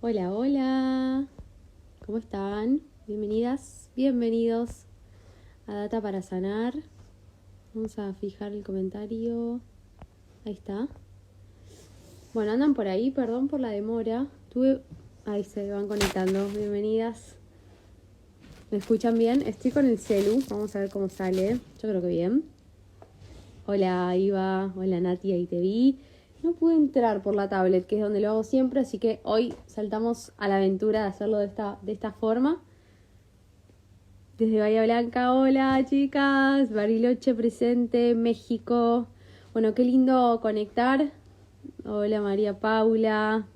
Hola, hola. ¿Cómo están? Bienvenidas, bienvenidos a Data para Sanar. Vamos a fijar el comentario. Ahí está. Bueno, andan por ahí, perdón por la demora. Ahí se van conectando. Bienvenidas. ¿Me escuchan bien? Estoy con el celu. Vamos a ver cómo sale. Yo creo que bien. Hola, Iva. Hola, Nati. Ahí te vi. No pude entrar por la tablet, que es donde lo hago siempre, así que hoy saltamos a la aventura de hacerlo de esta forma. Desde Bahía Blanca, hola chicas, Bariloche presente, México. Bueno, qué lindo conectar. Hola María Paula,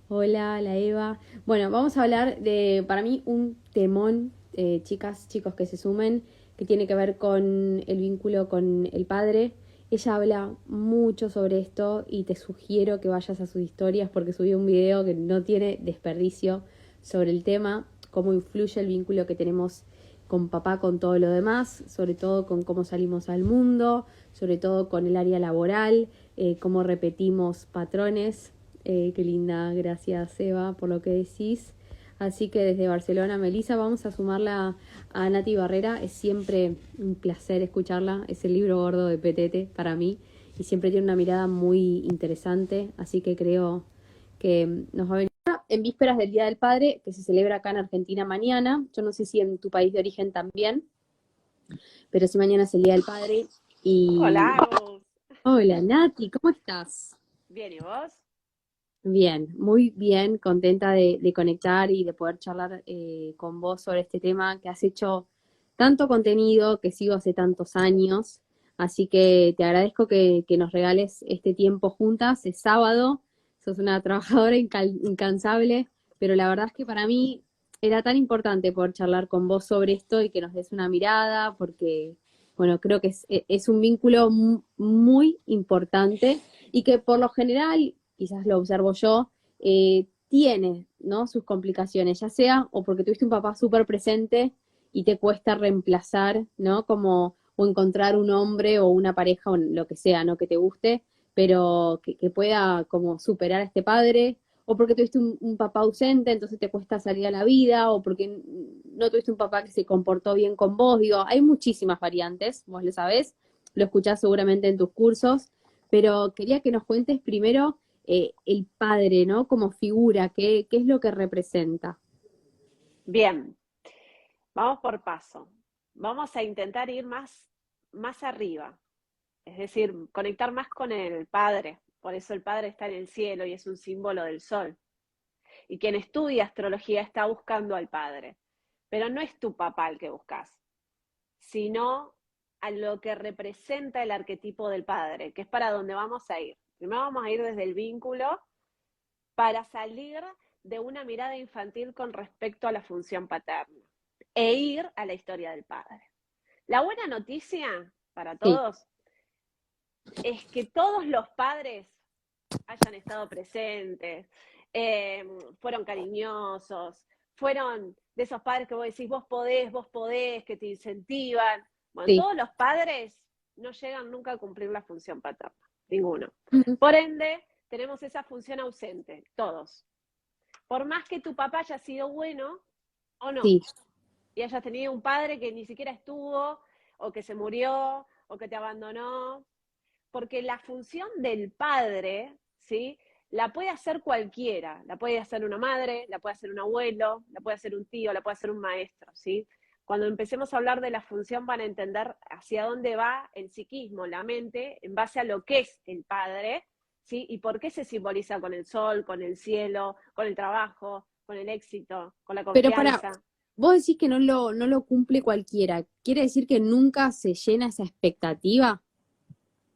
hola la Eva. Bueno, vamos a hablar de, para mí, un temón, chicas, chicos que se sumen, que tiene que ver con el vínculo con el padre. Ella habla mucho sobre esto y te sugiero que vayas a sus historias porque subió un video que no tiene desperdicio sobre el tema, cómo influye el vínculo que tenemos con papá, con todo lo demás, sobre todo con cómo salimos al mundo, sobre todo con el área laboral, cómo repetimos patrones. Qué linda, gracias Eva por lo que decís. Así que desde Barcelona, Melissa, vamos a sumarla a Nati Barrera. Es siempre un placer escucharla. Es el libro gordo de Petete para mí y siempre tiene una mirada muy interesante. Así que creo que nos va a venir en vísperas del Día del Padre, que se celebra acá en Argentina mañana. Yo no sé si en tu país de origen también, pero sí mañana es el Día del Padre. Y Hola, Agus. hola Nati, ¿cómo estás? Bien, ¿y vos? Bien, muy bien, contenta de conectar y de poder charlar con vos sobre este tema que has hecho tanto contenido, que sigo hace tantos años, así que te agradezco que nos regales este tiempo juntas, es sábado, sos una trabajadora incansable, pero la verdad es que para mí era tan importante poder charlar con vos sobre esto y que nos des una mirada, porque, bueno, creo que es un vínculo muy importante y que por lo general, quizás lo observo yo, tiene, ¿no?, sus complicaciones, ya sea o porque tuviste un papá súper presente y te cuesta reemplazar, ¿no? Como, o encontrar un hombre o una pareja o lo que sea, ¿no? Que te guste, pero que pueda como superar a este padre, o porque tuviste un papá ausente, entonces te cuesta salir a la vida, o porque no tuviste un papá que se comportó bien con vos. Digo, hay muchísimas variantes, vos lo sabés, lo escuchás seguramente en tus cursos, pero quería que nos cuentes primero el padre, ¿no? Como figura, qué es lo que representa. Bien, vamos por paso. Vamos a intentar ir más arriba, es decir, conectar más con el Padre. Por eso el Padre está en el cielo y es un símbolo del sol. Y quien estudia astrología está buscando al Padre. Pero no es tu papá el que buscas, sino a lo que representa el arquetipo del Padre, que es para donde vamos a ir. Primero vamos a ir desde el vínculo para salir de una mirada infantil con respecto a la función paterna e ir a la historia del padre. La buena noticia para Sí, todos es que todos los padres hayan estado presentes, eh, fueron cariñosos, fueron de esos padres que vos decís, vos podés, que te incentivan. Bueno, sí. todos los padres no llegan nunca a cumplir la función paterna, ninguno. Ujú. Por ende, tenemos esa función ausente, todos. Por más que tu papá haya sido bueno o no, Sí, y hayas tenido un padre que ni siquiera estuvo, o que se murió, o que te abandonó, porque la función del padre, ¿sí? La puede hacer cualquiera, la puede hacer una madre, la puede hacer un abuelo, la puede hacer un tío, la puede hacer un maestro, ¿sí? Cuando empecemos a hablar de la función van a entender hacia dónde va el psiquismo, la mente, en base a lo que es el padre, ¿sí? Y por qué se simboliza con el sol, con el cielo, con el trabajo, con el éxito, con la pero para, confianza. vos decís que no lo cumple cualquiera. ¿Quiere decir que nunca se llena esa expectativa?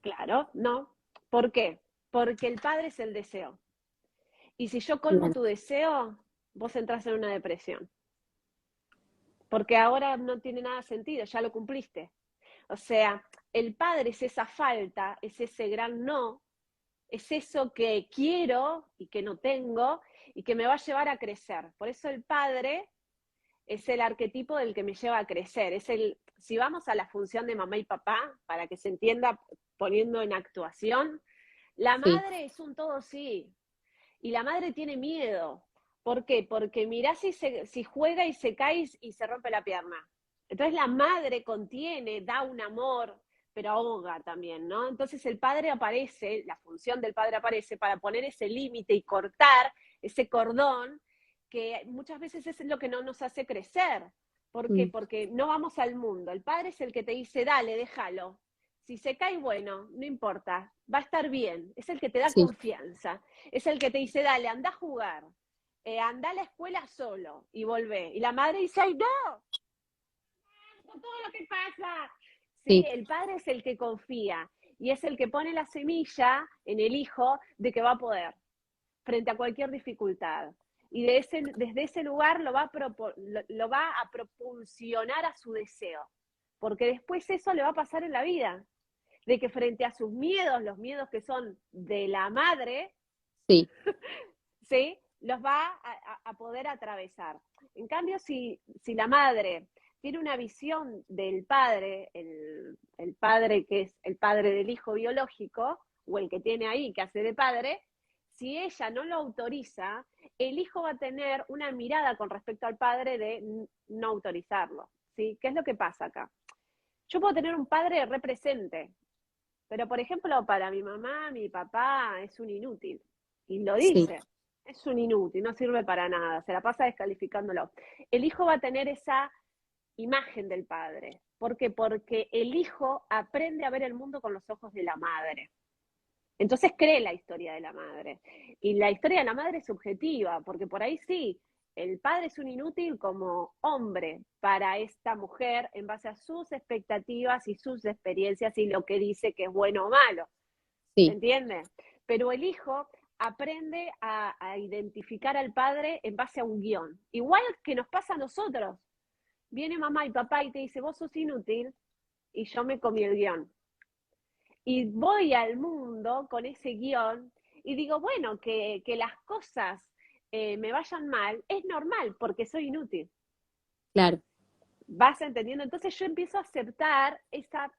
Claro, no. ¿Por qué? Porque el padre es el deseo. Y si yo colmo Bien, tu deseo, vos entras en una depresión. Porque ahora no tiene nada sentido, ya lo cumpliste. O sea, el padre es esa falta, es ese gran no, es eso que quiero y que no tengo y que me va a llevar a crecer. Por eso el padre es el arquetipo del que me lleva a crecer. Es el, si vamos a la función de mamá y papá, para que se entienda poniendo en actuación, la sí. madre es un todo sí. y la madre tiene miedo. ¿Por qué? Porque mirá si juega y se cae y se rompe la pierna. Entonces la madre contiene, da un amor, pero ahoga también, ¿no? Entonces el padre aparece, la función del padre aparece para poner ese límite y cortar ese cordón que muchas veces es lo que no nos hace crecer. ¿Por qué? Porque no vamos al mundo. El padre es el que te dice, dale, déjalo. Si se cae, bueno, no importa, va a estar bien. Es el que te da Sí, confianza. Es el que te dice, dale, anda a jugar. Anda a la escuela solo y volvé. Y la madre dice, ay, no, con todo lo que pasa. ¿Sí? sí, El padre es el que confía y es el que pone la semilla en el hijo de que va a poder frente a cualquier dificultad. Y desde ese lugar lo va a propulsionar a su deseo, porque después eso le va a pasar en la vida, de que frente a sus miedos, los miedos que son de la madre, sí, ¿sí? Los va a poder atravesar. En cambio, si la madre tiene una visión del padre, el padre que es el padre del hijo biológico, o el que tiene ahí, que hace de padre, si ella no lo autoriza, el hijo va a tener una mirada con respecto al padre de no autorizarlo. ¿Sí? ¿Qué es lo que pasa acá? Yo puedo tener un padre represente, pero por ejemplo, para mi mamá, mi papá es un inútil. Y lo sí, dice, es un inútil, no sirve para nada, se la pasa descalificándolo. El hijo va a tener esa imagen del padre. ¿Por qué? Porque el hijo aprende a ver el mundo con los ojos de la madre. Entonces cree la historia de la madre. Y la historia de la madre es subjetiva, porque por ahí sí, el padre es un inútil como hombre para esta mujer en base a sus expectativas y sus experiencias y lo que dice que es bueno o malo. ¿Se sí, entiende? Pero el hijo aprende a identificar al padre en base a un guión. Igual que nos pasa a nosotros. Viene mamá y papá y te dice, vos sos inútil, y yo me comí el guión. Y voy al mundo con ese guión y digo, bueno, que las cosas me vayan mal, es normal porque soy inútil. claro, ¿Vas entendiendo? Entonces yo empiezo a aceptar esa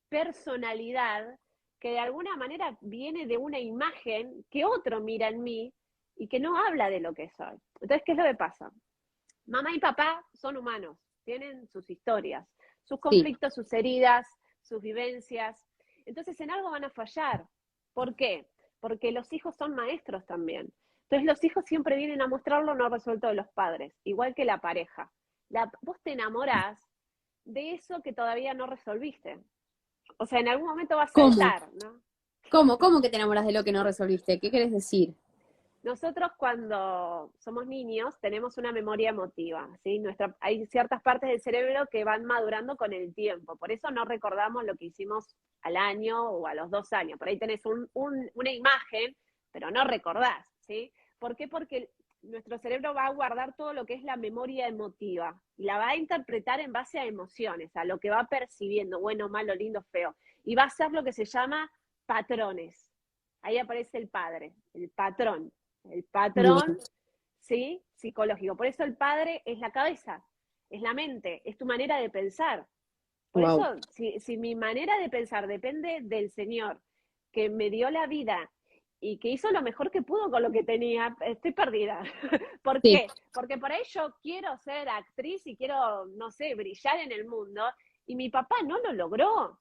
personalidad que de alguna manera viene de una imagen que otro mira en mí y que no habla de lo que soy. Entonces, ¿qué es lo que pasa? Mamá y papá son humanos, tienen sus historias, sus sí, conflictos, sus heridas, sus vivencias. Entonces, en algo van a fallar. ¿Por qué? Porque los hijos son maestros también. Entonces, los hijos siempre vienen a mostrar lo no resuelto de los padres, igual que la pareja. Vos te enamorás de eso que todavía no resolviste. O sea, en algún momento va a ¿cómo? saltar, ¿no? ¿Cómo que te enamoras de lo que no resolviste? ¿Qué querés decir? Nosotros cuando somos niños tenemos una memoria emotiva, ¿sí? Hay ciertas partes del cerebro que van madurando con el tiempo, por eso no recordamos lo que hicimos al año o a los 2 años. Por ahí tenés una imagen, pero no recordás, ¿sí? ¿Por qué? Porque nuestro cerebro va a guardar todo lo que es la memoria emotiva y la va a interpretar en base a emociones, a lo que va percibiendo, bueno, malo, lindo, feo, y va a ser lo que se llama patrones. Ahí aparece el padre, el Bien, patrón, ¿sí? Psicológico. Por eso el padre es la cabeza, es la mente, es tu manera de pensar. Por eso, wow, si mi manera de pensar depende del Señor, que me dio la vida y que hizo lo mejor que pudo con lo que tenía, estoy perdida. ¿Por sí, qué? Porque por ahí yo quiero ser actriz y quiero, no sé, brillar en el mundo, y mi papá no lo logró.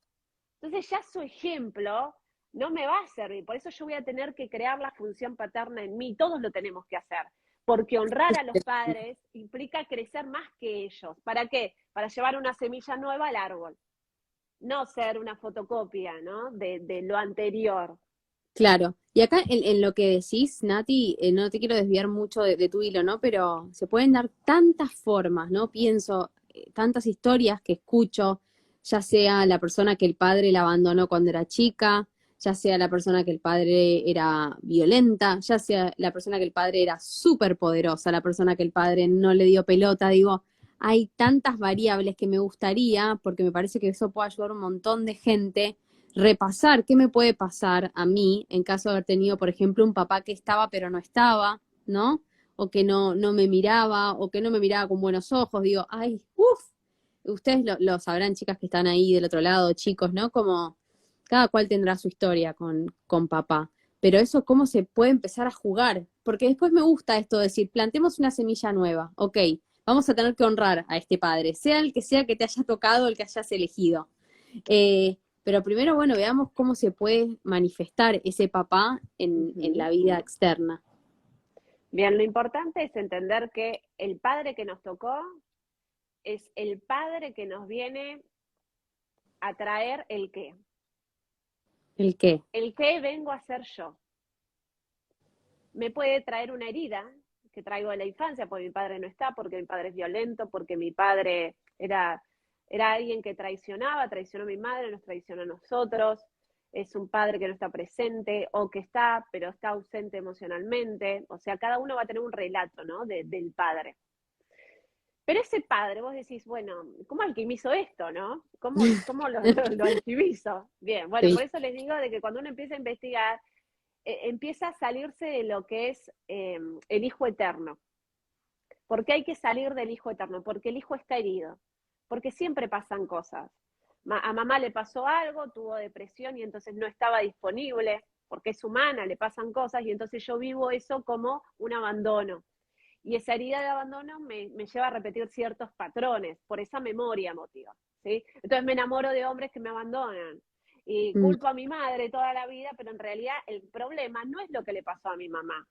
Entonces ya su ejemplo no me va a servir. Por eso yo voy a tener que crear la función paterna en mí. Todos lo tenemos que hacer. Porque honrar a los padres implica crecer más que ellos. ¿Para qué? Para llevar una semilla nueva al árbol. No ser una fotocopia, ¿no? De lo anterior. claro. Y acá en lo que decís, Nati, no te quiero desviar mucho de tu hilo, ¿no? Pero se pueden dar tantas formas, ¿no? Pienso, tantas historias que escucho, ya sea la persona que el padre la abandonó cuando era chica, ya sea la persona que el padre era violenta, ya sea la persona que el padre era súper poderosa, la persona que el padre no le dio pelota, digo, hay tantas variables que me gustaría, porque me parece que eso puede ayudar a un montón de gente repasar qué me puede pasar a mí en caso de haber tenido, por ejemplo, un papá que estaba pero no estaba, ¿no? O que no me miraba, o que no me miraba con buenos ojos. Digo, ay, uff, ustedes lo sabrán, chicas que están ahí del otro lado, chicos, ¿no? Como cada cual tendrá su historia con papá. pero eso cómo se puede empezar a jugar, porque después me gusta esto de decir, plantemos una semilla nueva, ok, vamos a tener que honrar a este padre, sea el que te haya tocado, el que hayas elegido. Pero primero, bueno, veamos cómo se puede manifestar ese papá en la vida externa. Bien, lo importante es entender que el padre que nos tocó es el padre que nos viene a traer el qué. ¿El qué? El qué vengo a ser yo. Me puede traer una herida que traigo de la infancia, porque mi padre no está, porque mi padre es violento, porque mi padre era alguien que traicionó a mi madre, nos traicionó a nosotros, es un padre que no está presente, o que está, pero está ausente emocionalmente. O sea, cada uno va a tener un relato, ¿no? Del padre. Pero ese padre, vos decís, bueno, ¿cómo alquimizo esto, no? ¿Cómo lo alquimizo? Bien, bueno, Sí. por eso les digo de que cuando uno empieza a investigar, empieza a salirse de lo que es el hijo eterno. ¿Por qué hay que salir del hijo eterno? Porque el hijo está herido, porque siempre pasan cosas. A mamá le pasó algo, tuvo depresión y entonces no estaba disponible, porque es humana, le pasan cosas y entonces yo vivo eso como un abandono. Y esa herida de abandono me lleva a repetir ciertos patrones, por esa memoria emotiva, ¿sí? Entonces me enamoro de hombres que me abandonan y culpo a mi madre toda la vida, pero en realidad el problema no es lo que le pasó a mi mamá,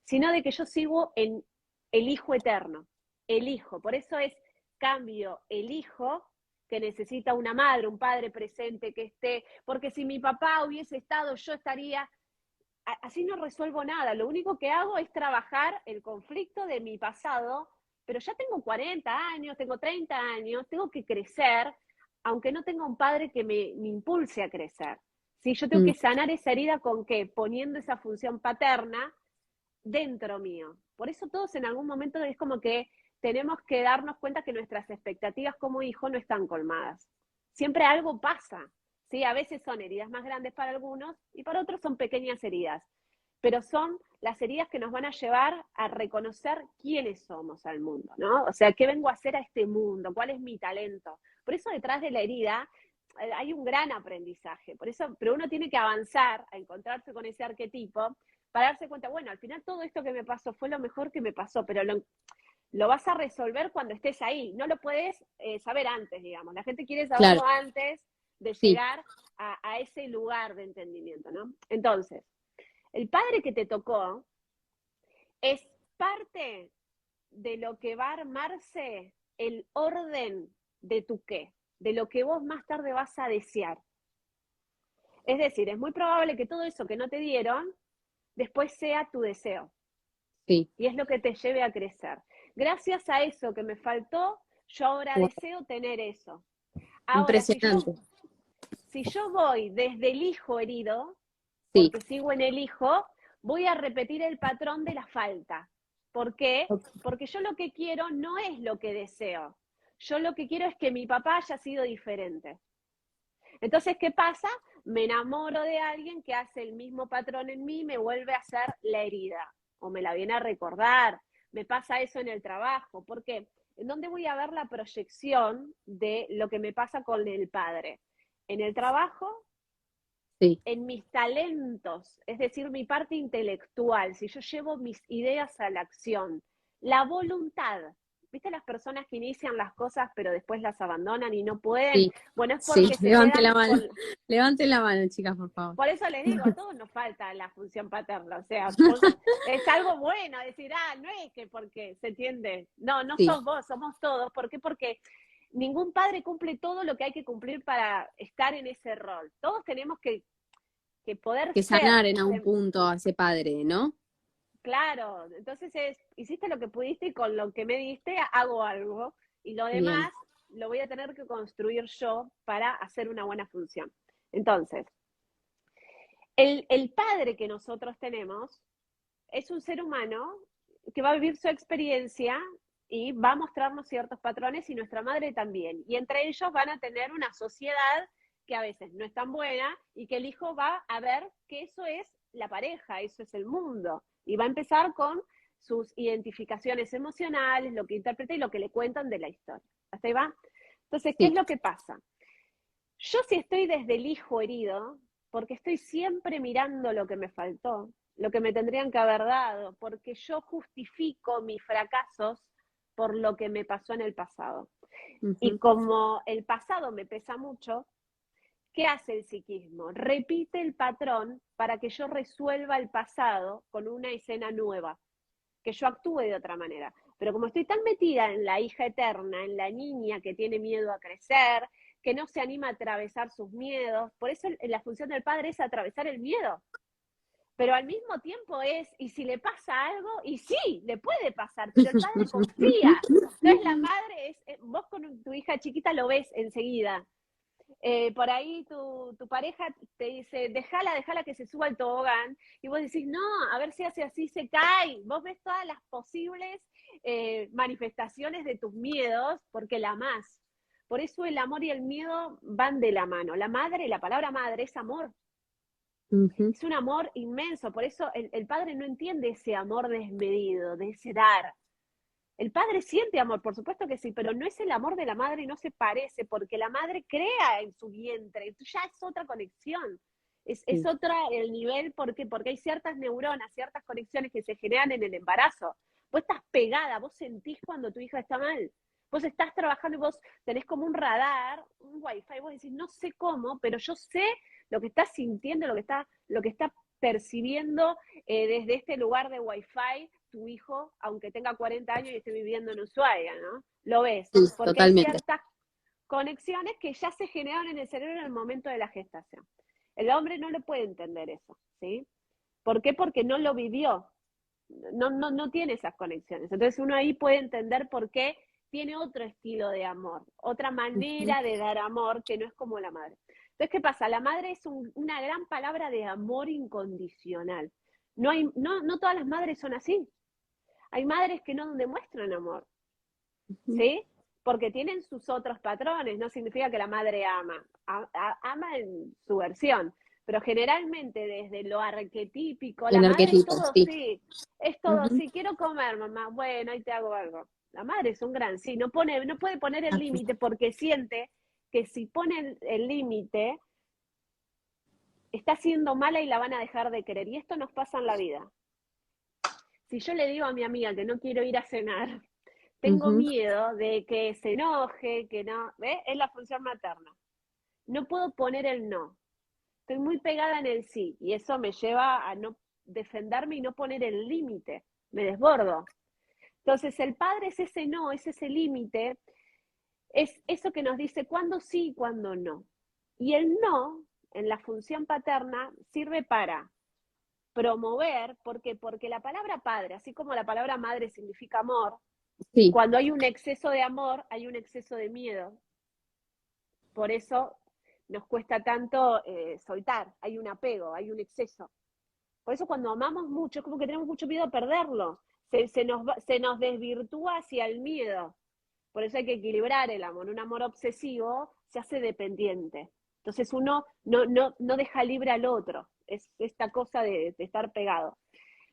sino de que yo sigo en el hijo eterno, el hijo. Por eso es cambio el hijo que necesita una madre, un padre presente que esté, porque si mi papá hubiese estado, yo estaría, así no resuelvo nada. Lo único que hago es trabajar el conflicto de mi pasado, pero ya tengo 40 años, tengo 30 años, tengo que crecer, aunque no tenga un padre que me impulse a crecer. ¿Sí? Yo tengo que sanar esa herida con qué? Poniendo esa función paterna dentro mío. Por eso todos en algún momento es como que tenemos que darnos cuenta que nuestras expectativas como hijo no están colmadas. Siempre algo pasa, ¿sí? A veces son heridas más grandes para algunos y para otros son pequeñas heridas, pero son las heridas que nos van a llevar a reconocer quiénes somos al mundo, ¿no? O sea, ¿qué vengo a hacer a este mundo? ¿Cuál es mi talento? Por eso detrás de la herida hay un gran aprendizaje, por eso, pero uno tiene que avanzar a encontrarse con ese arquetipo para darse cuenta, bueno, al final todo esto que me pasó fue lo mejor que me pasó, pero lo vas a resolver cuando estés ahí, no lo puedes saber antes, digamos. La gente quiere saberlo Claro, antes de sí. llegar a ese lugar de entendimiento, ¿no? Entonces, el padre que te tocó es parte de lo que va a armarse el orden de tu qué, de lo que vos más tarde vas a desear. Es decir, es muy probable que todo eso que no te dieron después sea tu deseo. Sí. Y es lo que te lleve a crecer. Gracias a eso que me faltó, yo ahora Wow. deseo tener eso. Ahora, Impresionante. si yo voy desde el hijo herido, Sí. porque sigo en el hijo, voy a repetir el patrón de la falta. ¿Por qué? Porque yo lo que quiero no es lo que deseo. Yo lo que quiero es que mi papá haya sido diferente. Entonces, ¿qué pasa? Me enamoro de alguien que hace el mismo patrón en mí y me vuelve a hacer la herida o me la viene a recordar. Me pasa eso en el trabajo. ¿Por qué? ¿En dónde voy a ver la proyección de lo que me pasa con el padre? En el trabajo, Sí. en mis talentos, es decir, mi parte intelectual, si yo llevo mis ideas a la acción, la voluntad. ¿Viste las personas que inician las cosas pero después las abandonan y no pueden? Sí. Bueno, es Sí. porque se Levante la quedan mano. con... Levante la mano, chicas, por favor. Por eso les digo, a todos nos falta la función paterna, o sea, es algo bueno decir, no es que porque, ¿se entiende? No, no Sí. sos vos, somos todos. ¿Por qué? Porque ningún padre cumple todo lo que hay que cumplir para estar en ese rol. Todos tenemos que poder Que ser. sanar en algún punto a ese padre, ¿no? Claro, entonces hiciste lo que pudiste y con lo que me diste hago algo y lo Bien. demás lo voy a tener que construir yo para hacer una buena función. Entonces, el padre que nosotros tenemos es un ser humano que va a vivir su experiencia y va a mostrarnos ciertos patrones y nuestra madre también. Y entre ellos van a tener una sociedad que a veces no es tan buena y que el hijo va a ver que eso es la pareja, eso es el mundo. Y va a empezar con sus identificaciones emocionales, lo que interpreta y lo que le cuentan de la historia. ¿Hasta ahí va? Entonces, ¿qué es Sí. lo que pasa? Yo si estoy desde el hijo herido, porque estoy siempre mirando lo que me faltó, lo que me tendrían que haber dado, porque yo justifico mis fracasos por lo que me pasó en el pasado. Y como el pasado me pesa mucho, ¿qué hace el psiquismo? Repite el patrón para que yo resuelva el pasado con una escena nueva, que yo actúe de otra manera. Pero como estoy tan metida en la hija eterna, en la niña que tiene miedo a crecer, que no se anima a atravesar sus miedos, por eso la función del padre es atravesar el miedo. Pero al mismo tiempo es, ¿y si le pasa algo? Y sí, le puede pasar, pero el padre confía. Entonces la madre es, vos con tu hija chiquita lo ves enseguida. Por ahí tu pareja te dice, déjala que se suba al tobogán, y vos decís, no, a ver si hace así, se cae. Vos ves todas las posibles manifestaciones de tus miedos, porque la amás. Por eso el amor y el miedo van de la mano. La palabra madre es amor. Es un amor inmenso, por eso el padre no entiende ese amor desmedido, de ese dar. El padre siente amor, por supuesto que sí, pero no es el amor de la madre y no se parece, porque la madre crea en su vientre, ya es otra conexión, es otra el nivel, porque hay ciertas neuronas, ciertas conexiones que se generan en el embarazo. Vos estás pegada, vos sentís cuando tu hija está mal, vos estás trabajando y vos tenés como un radar, un wifi, vos decís, no sé cómo, pero yo sé lo que estás sintiendo, lo que está percibiendo desde este lugar de wifi tu hijo, aunque tenga 40 años y esté viviendo en Ushuaia, ¿no? Lo ves, Sí, porque hay totalmente. ciertas conexiones que ya se generaron en el cerebro en el momento de la gestación. El hombre no le puede entender eso, ¿sí? ¿Por qué? Porque no lo vivió, no tiene esas conexiones. Entonces uno ahí puede entender por qué tiene otro estilo de amor, otra manera de dar amor que no es como la madre. Entonces, ¿qué pasa? La madre es una gran palabra de amor incondicional. No todas las madres son así. Hay madres que no demuestran amor, ¿sí? Porque tienen sus otros patrones, no significa que la madre ama, ama en su versión, pero generalmente desde lo arquetípico, la El madre arquetipo, sí. es todo sí, quiero comer, mamá, bueno, ahí te hago algo. La madre es un gran sí, no puede poner el límite porque siente que si pone el límite, está siendo mala y la van a dejar de querer. Y esto nos pasa en la vida. Si yo le digo a mi amiga que no quiero ir a cenar, tengo miedo de que se enoje, que no, ¿ves? Es la función materna. No puedo poner el no. Estoy muy pegada en el sí y eso me lleva a no defenderme y no poner el límite. Me desbordo. Entonces el padre es ese no, es ese límite, es eso que nos dice cuándo sí y cuándo no. Y el no, en la función paterna, sirve para promover, porque la palabra padre, así como la palabra madre significa amor, Sí, cuando hay un exceso de amor, hay un exceso de miedo. Por eso nos cuesta tanto soltar, hay un apego, hay un exceso. Por eso cuando amamos mucho, es como que tenemos mucho miedo a perderlo. Se nos desvirtúa hacia el miedo. Por eso hay que equilibrar el amor. Un amor obsesivo se hace dependiente. Entonces uno no deja libre al otro. Es esta cosa de estar pegado.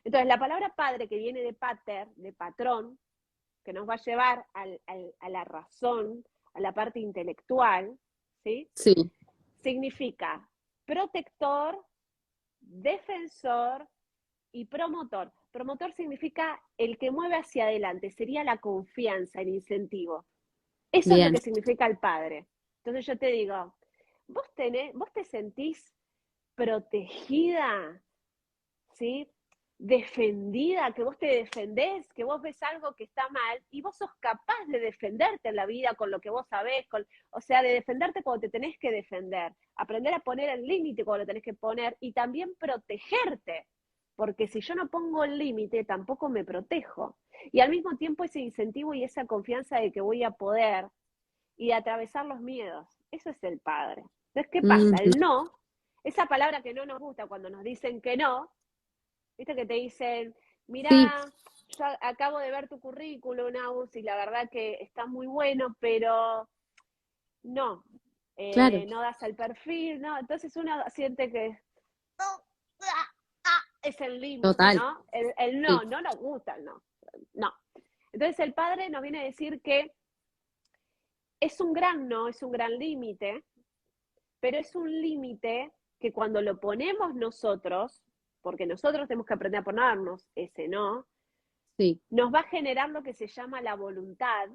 Entonces la palabra padre, que viene de pater, de patrón, que nos va a llevar a la razón, a la parte intelectual, ¿sí? sí. Significa protector, defensor y promotor. Promotor significa el que mueve hacia adelante, sería la confianza, el incentivo. Eso es lo Bien. que significa el padre. Entonces yo te digo, vos te sentís protegida, ¿sí? Defendida, que vos te defendés, que vos ves algo que está mal y vos sos capaz de defenderte en la vida con lo que vos sabés, o sea, de defenderte cuando te tenés que defender, aprender a poner el límite cuando lo tenés que poner y también protegerte, porque si yo no pongo el límite tampoco me protejo. Y al mismo tiempo ese incentivo y esa confianza de que voy a poder y de atravesar los miedos, eso es el padre. Entonces, ¿qué pasa? El no, esa palabra que no nos gusta cuando nos dicen que no, viste que te dicen, Sí, mira, yo acabo de ver tu currículum, Aus, y la verdad que está muy bueno, pero no, claro, no das al perfil, ¿no? Entonces uno siente que es el límite, total. ¿no? El Sí. no nos gusta el no. No. Entonces el padre nos viene a decir que es un gran no, es un gran límite, pero es un límite que cuando lo ponemos nosotros, porque nosotros tenemos que aprender a ponernos ese no, Sí, nos va a generar lo que se llama la voluntad,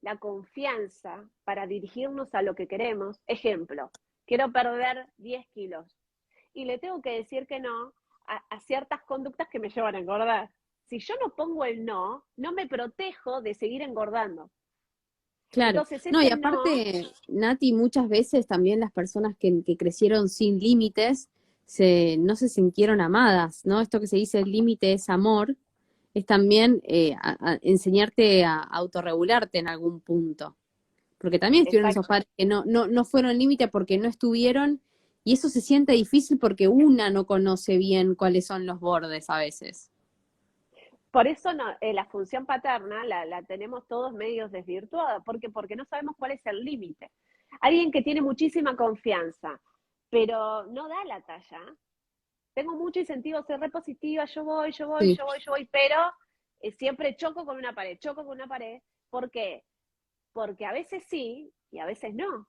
la confianza para dirigirnos a lo que queremos. Ejemplo, quiero perder 10 kilos y le tengo que decir que no a ciertas conductas que me llevan a engordar. Si yo no pongo el no, no me protejo de seguir engordando. claro. Entonces No, y ese no, aparte, Nati, muchas veces también las personas que crecieron sin límites no se sintieron amadas, ¿no? Esto que se dice el límite es amor, es también a enseñarte a autorregularte en algún punto. Porque también estuvieron esos exacto. padres que no fueron límite porque no estuvieron, y eso se siente difícil porque una no conoce bien cuáles son los bordes a veces. Por eso no, la función paterna la tenemos todos medios desvirtuada. ¿Por qué? Porque no sabemos cuál es el límite. Alguien que tiene muchísima confianza, pero no da la talla. Tengo mucho incentivo a ser repositiva, yo voy, yo voy, Sí, yo voy, yo voy, pero siempre choco con una pared, choco con una pared. ¿Por qué? Porque a veces sí y a veces no.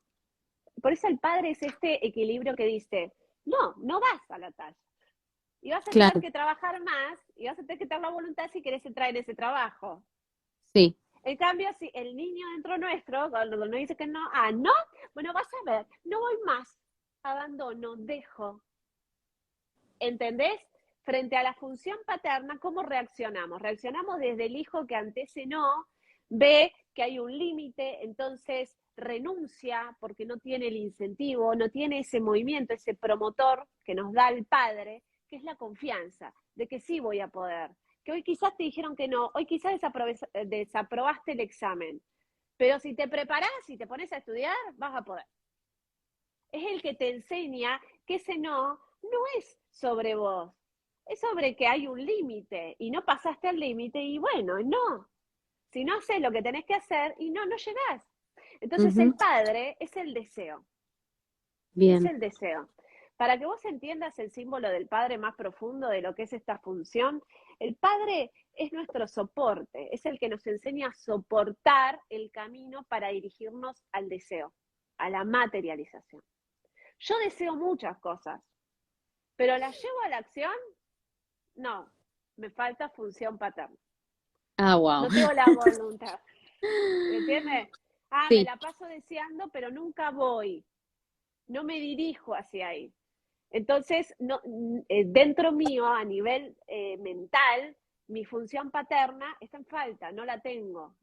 Por eso el padre es este equilibrio que dice, no, no vas a la talla. Y vas a tener claro, que trabajar más y vas a tener que tener la voluntad si querés entrar en ese trabajo. sí, En cambio, si el niño dentro nuestro, cuando nos dice que no, no, bueno, vas a ver, no voy más, abandono, dejo. ¿Entendés? Frente a la función paterna, ¿cómo reaccionamos? Reaccionamos desde el hijo que ante ese no ve que hay un límite, entonces renuncia porque no tiene el incentivo, no tiene ese movimiento, ese promotor que nos da el padre, que es la confianza de que sí voy a poder. Que hoy quizás te dijeron que no, hoy quizás desaprobaste el examen, pero si te preparás y te pones a estudiar, vas a poder. Es el que te enseña que ese no es sobre vos, es sobre que hay un límite y no pasaste el límite y bueno, no. Si no haces lo que tenés que hacer y no llegás. Entonces ujú, el padre es el deseo, es bien. el deseo. Para que vos entiendas el símbolo del padre más profundo de lo que es esta función, el padre es nuestro soporte, es el que nos enseña a soportar el camino para dirigirnos al deseo, a la materialización. Yo deseo muchas cosas, pero las llevo a la acción, no, me falta función paterna. Ah, wow. No tengo la voluntad. ¿Me entiendes? Me Sí, la paso deseando, pero nunca voy. No me dirijo hacia ahí. Entonces, no, dentro mío, a nivel mental, mi función paterna está en falta, no la tengo.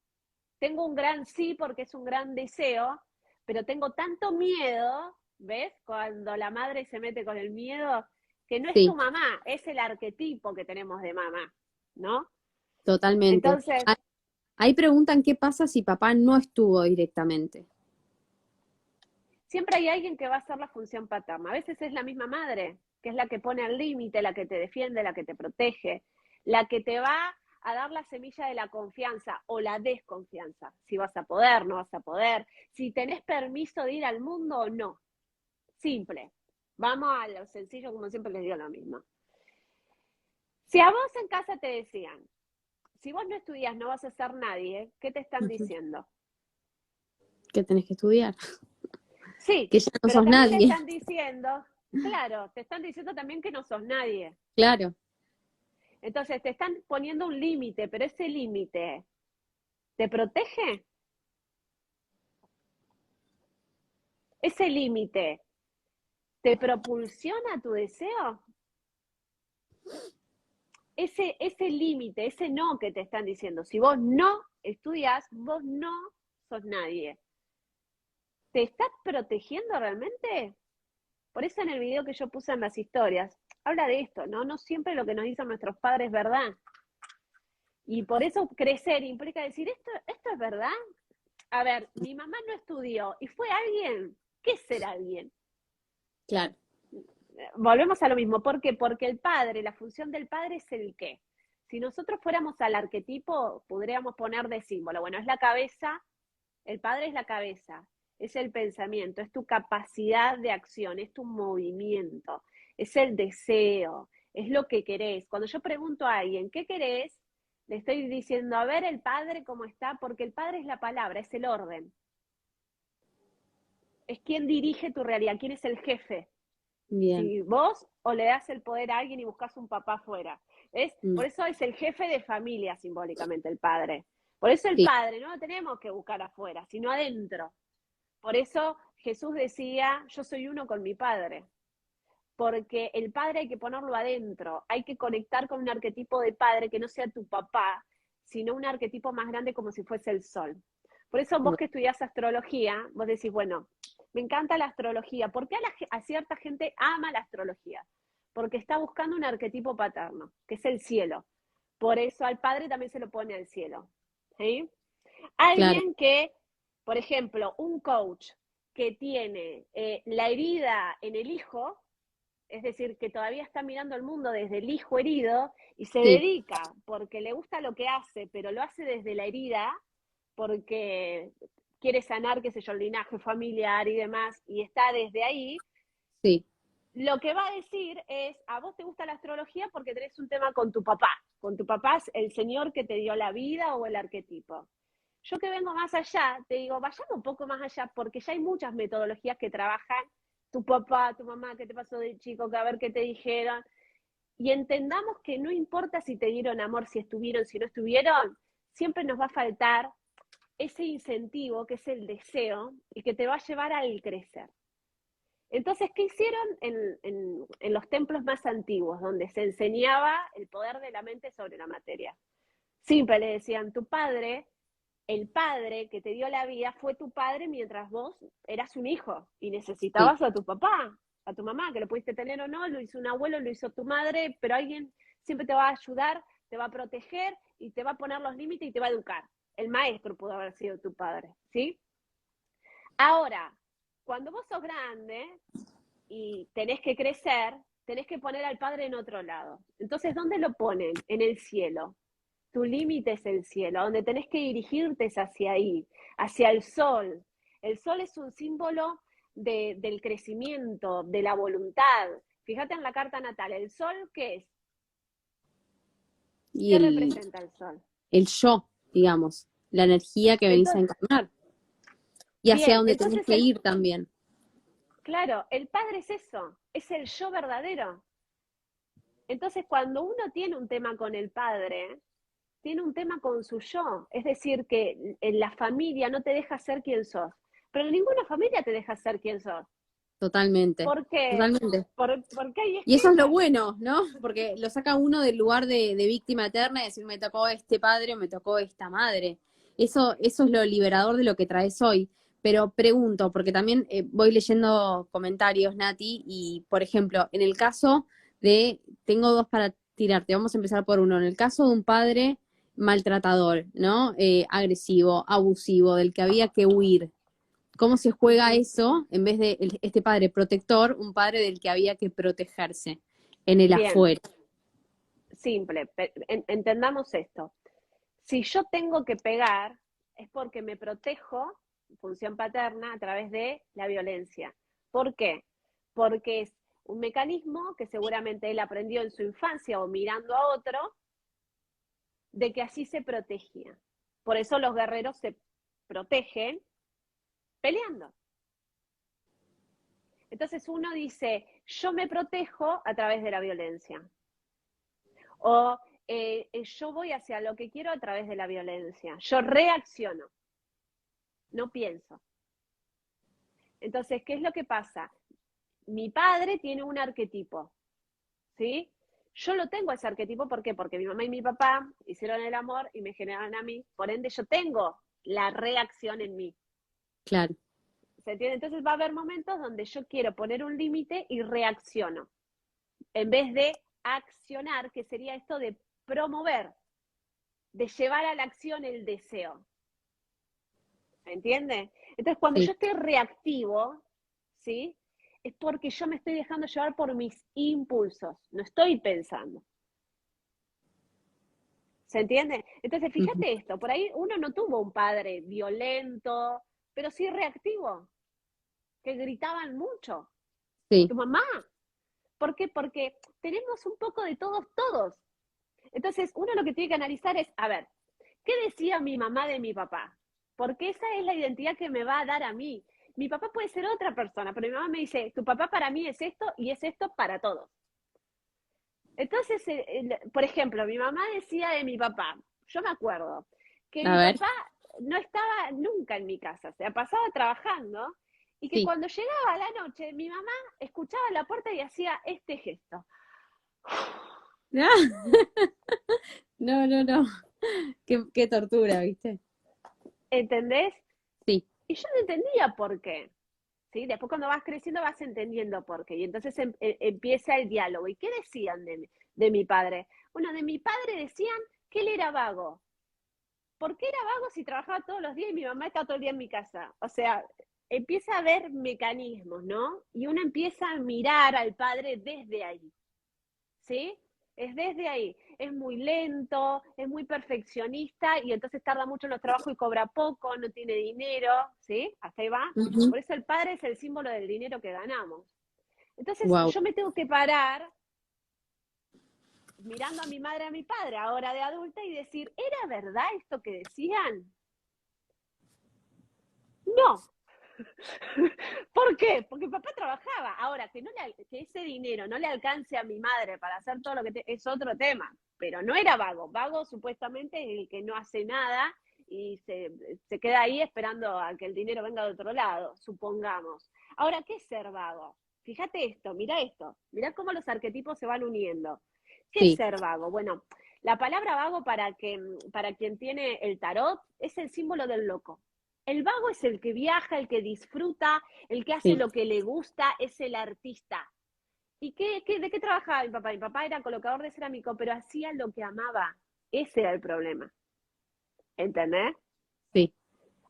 Tengo un gran sí porque es un gran deseo, pero tengo tanto miedo, ¿ves? Cuando la madre se mete con el miedo, que no es tu sí, mamá, es el arquetipo que tenemos de mamá, ¿no? totalmente. Entonces, Ah, ahí preguntan qué pasa si papá no estuvo directamente. siempre hay alguien que va a hacer la función paterna. A veces es la misma madre, que es la que pone el límite, la que te defiende, la que te protege, la que te va a dar la semilla de la confianza o la desconfianza. Si vas a poder, no vas a poder, si tenés permiso de ir al mundo o no. Simple. Vamos a lo sencillo, como siempre les digo lo mismo. Si a vos en casa te decían, si vos no estudias no vas a ser nadie, ¿qué te están Ujú. diciendo? Que tenés que estudiar, Sí, que ya no pero sos también te nadie. están diciendo, claro, te están diciendo también que no sos nadie. Claro, Entonces te están poniendo un límite, pero ese límite, ¿te protege? Ese límite, ¿te propulsiona a tu deseo? Ese límite, ese no que te están diciendo, si vos no estudias, vos no sos nadie. ¿Te estás protegiendo realmente? Por eso en el video que yo puse en las historias, habla de esto, ¿no? No siempre lo que nos dicen nuestros padres es verdad. Y por eso crecer implica decir, ¿esto es verdad? A ver, mi mamá no estudió y fue alguien. ¿Qué es ser alguien? claro. Volvemos a lo mismo. ¿Por qué? Porque el padre, la función del padre es el qué. Si nosotros fuéramos al arquetipo, podríamos poner de símbolo. Bueno, es la cabeza, el padre es la cabeza, es el pensamiento, es tu capacidad de acción, es tu movimiento, es el deseo, es lo que querés. Cuando yo pregunto a alguien, ¿qué querés? Le estoy diciendo, a ver el padre cómo está, porque el padre es la palabra, es el orden. Es quien dirige tu realidad, quién es el jefe. Bien. Si vos o le das el poder a alguien y buscas un papá afuera. ¿Ves? Mm. Por eso es el jefe de familia simbólicamente, el padre. Por eso el Sí, padre no lo tenemos que buscar afuera, sino adentro. Por eso Jesús decía, yo soy uno con mi padre. Porque el padre hay que ponerlo adentro, hay que conectar con un arquetipo de padre que no sea tu papá, sino un arquetipo más grande como si fuese el sol. Por eso vos bu- que estudiás astrología, vos decís, bueno, me encanta la astrología. ¿Por qué a cierta gente ama la astrología? Porque está buscando un arquetipo paterno, que es el cielo. Por eso al padre también se lo pone al cielo. ¿Sí? claro, Alguien que, por ejemplo, un coach que tiene la herida en el hijo, es decir, que todavía está mirando el mundo desde el hijo herido y se sí, dedica porque le gusta lo que hace, pero lo hace desde la herida porque quiere sanar, qué sé yo, el linaje familiar y demás, y está desde ahí, sí, lo que va a decir es, a vos te gusta la astrología porque tenés un tema con tu papá es el señor que te dio la vida o el arquetipo. Yo que vengo más allá, te digo, vayamos un poco más allá, porque ya hay muchas metodologías que trabajan tu papá, tu mamá, qué te pasó de chico, que a ver qué te dijeron, y entendamos que no importa si te dieron amor, si estuvieron, si no estuvieron, siempre nos va a faltar ese incentivo que es el deseo y que te va a llevar al crecer. Entonces, ¿qué hicieron en los templos más antiguos, donde se enseñaba el poder de la mente sobre la materia? Simple, le decían, tu padre, el padre que te dio la vida fue tu padre mientras vos eras un hijo y sí, necesitabas a tu papá, a tu mamá, que lo pudiste tener o no, lo hizo un abuelo, lo hizo tu madre, pero alguien siempre te va a ayudar, te va a proteger y te va a poner los límites y te va a educar. El maestro pudo haber sido tu padre, ¿sí? Ahora, cuando vos sos grande y tenés que crecer, tenés que poner al padre en otro lado. Entonces, ¿dónde lo ponen? En el cielo. Tu límite es el cielo, a donde tenés que dirigirte es hacia ahí, hacia el sol. El sol es un símbolo del crecimiento, de la voluntad. Fíjate en la carta natal, ¿el sol qué es? y ¿Qué representa el sol? el yo, digamos, la energía que venís a Entonces, encarnar y hacia bien, dónde tenés entonces que ir también. claro, el padre es eso, es el yo verdadero. Entonces, cuando uno tiene un tema con el padre, tiene un tema con su yo. Es decir, que en la familia no te deja ser quien sos. Pero ninguna familia te deja ser quien sos. Totalmente, ¿Por qué? totalmente. Porque hay Y eso es lo esquemas. bueno, ¿no? Porque lo saca uno del lugar de víctima eterna y decir, me tocó este padre o me tocó esta madre. Eso es lo liberador de lo que traes hoy. Pero pregunto, porque también voy leyendo comentarios, Nati, y por ejemplo, en el caso tengo dos para tirarte, vamos a empezar por uno. En el caso de un padre maltratador, ¿no? Agresivo, abusivo, del que había que huir. ¿Cómo se juega Ujú. eso en vez de este padre protector, un padre del que había que protegerse en el Bien, afuera? simple. Entendamos esto. Si yo tengo que pegar, es porque me protejo, función paterna, a través de la violencia. ¿Por qué? Porque es un mecanismo que seguramente él aprendió en su infancia o mirando a otro, de que así se protegía. Por eso los guerreros se protegen peleando. Entonces uno dice, yo me protejo a través de la violencia. O yo voy hacia lo que quiero a través de la violencia. Yo reacciono, no pienso. Entonces, ¿qué es lo que pasa? Mi padre tiene un arquetipo, ¿sí? Yo lo tengo ese arquetipo, ¿por qué? Porque mi mamá y mi papá hicieron el amor y me generaron a mí, por ende yo tengo la reacción en mí. Claro, ¿Se entiende? Entonces va a haber momentos donde yo quiero poner un límite y reacciono, en vez de accionar, que sería esto de promover, de llevar a la acción el deseo. ¿Me entiende? Entonces, cuando sí. yo estoy reactivo, ¿sí? Es porque yo me estoy dejando llevar por mis impulsos, no estoy pensando. ¿Se entiende? Entonces, Ujú, fíjate esto, por ahí uno no tuvo un padre violento, pero sí reactivo, que gritaban mucho. sí, Tu mamá. ¿Por qué? Porque tenemos un poco de todos, todos. Entonces, uno lo que tiene que analizar es, a ver, ¿qué decía mi mamá de mi papá? Porque esa es la identidad que me va a dar a mí. Mi papá puede ser otra persona, pero mi mamá me dice, tu papá para mí es esto y es esto para todos. Entonces, por ejemplo, mi mamá decía de mi papá, yo me acuerdo, que A mi ver, papá no estaba nunca en mi casa, o sea, pasaba trabajando y que sí. cuando llegaba la noche, mi mamá escuchaba la puerta y hacía este gesto. No, no, no. Qué tortura, ¿viste? ¿Entendés? Sí, Y yo no entendía por qué. ¿Sí? Después cuando vas creciendo vas entendiendo por qué. Y entonces empieza el diálogo. ¿Y qué decían de mi padre? Bueno, de mi padre decían que él era vago. ¿Por qué era vago si trabajaba todos los días y mi mamá estaba todo el día en mi casa? O sea, empieza a haber mecanismos, ¿no? Y uno empieza a mirar al padre desde ahí. ¿Sí? Es desde ahí. Es muy lento, es muy perfeccionista y entonces tarda mucho en los trabajos y cobra poco, no tiene dinero, ¿sí? Hasta ahí va. ujú. Por eso el padre es el símbolo del dinero que ganamos. Entonces Wow. yo me tengo que parar mirando a mi madre, a mi padre, ahora de adulta y decir, ¿era verdad esto que decían? No. ¿Por qué? Porque papá trabajaba. Ahora, que ese dinero no le alcance a mi madre para hacer todo lo que es otro tema, pero no era vago. Vago supuestamente es el que no hace nada y se queda ahí esperando a que el dinero venga de otro lado, supongamos. Ahora, ¿qué es ser vago? Fíjate esto, mirá cómo los arquetipos se van uniendo. ¿Qué es Sí, ser vago? Bueno, la palabra vago para quien tiene el tarot es el símbolo del loco. El vago es el que viaja, el que disfruta, el que hace sí. lo que le gusta, es el artista. ¿Y de qué trabajaba mi papá? Mi papá era colocador de cerámico, pero hacía lo que amaba. Ese era el problema. ¿Entendés? Sí.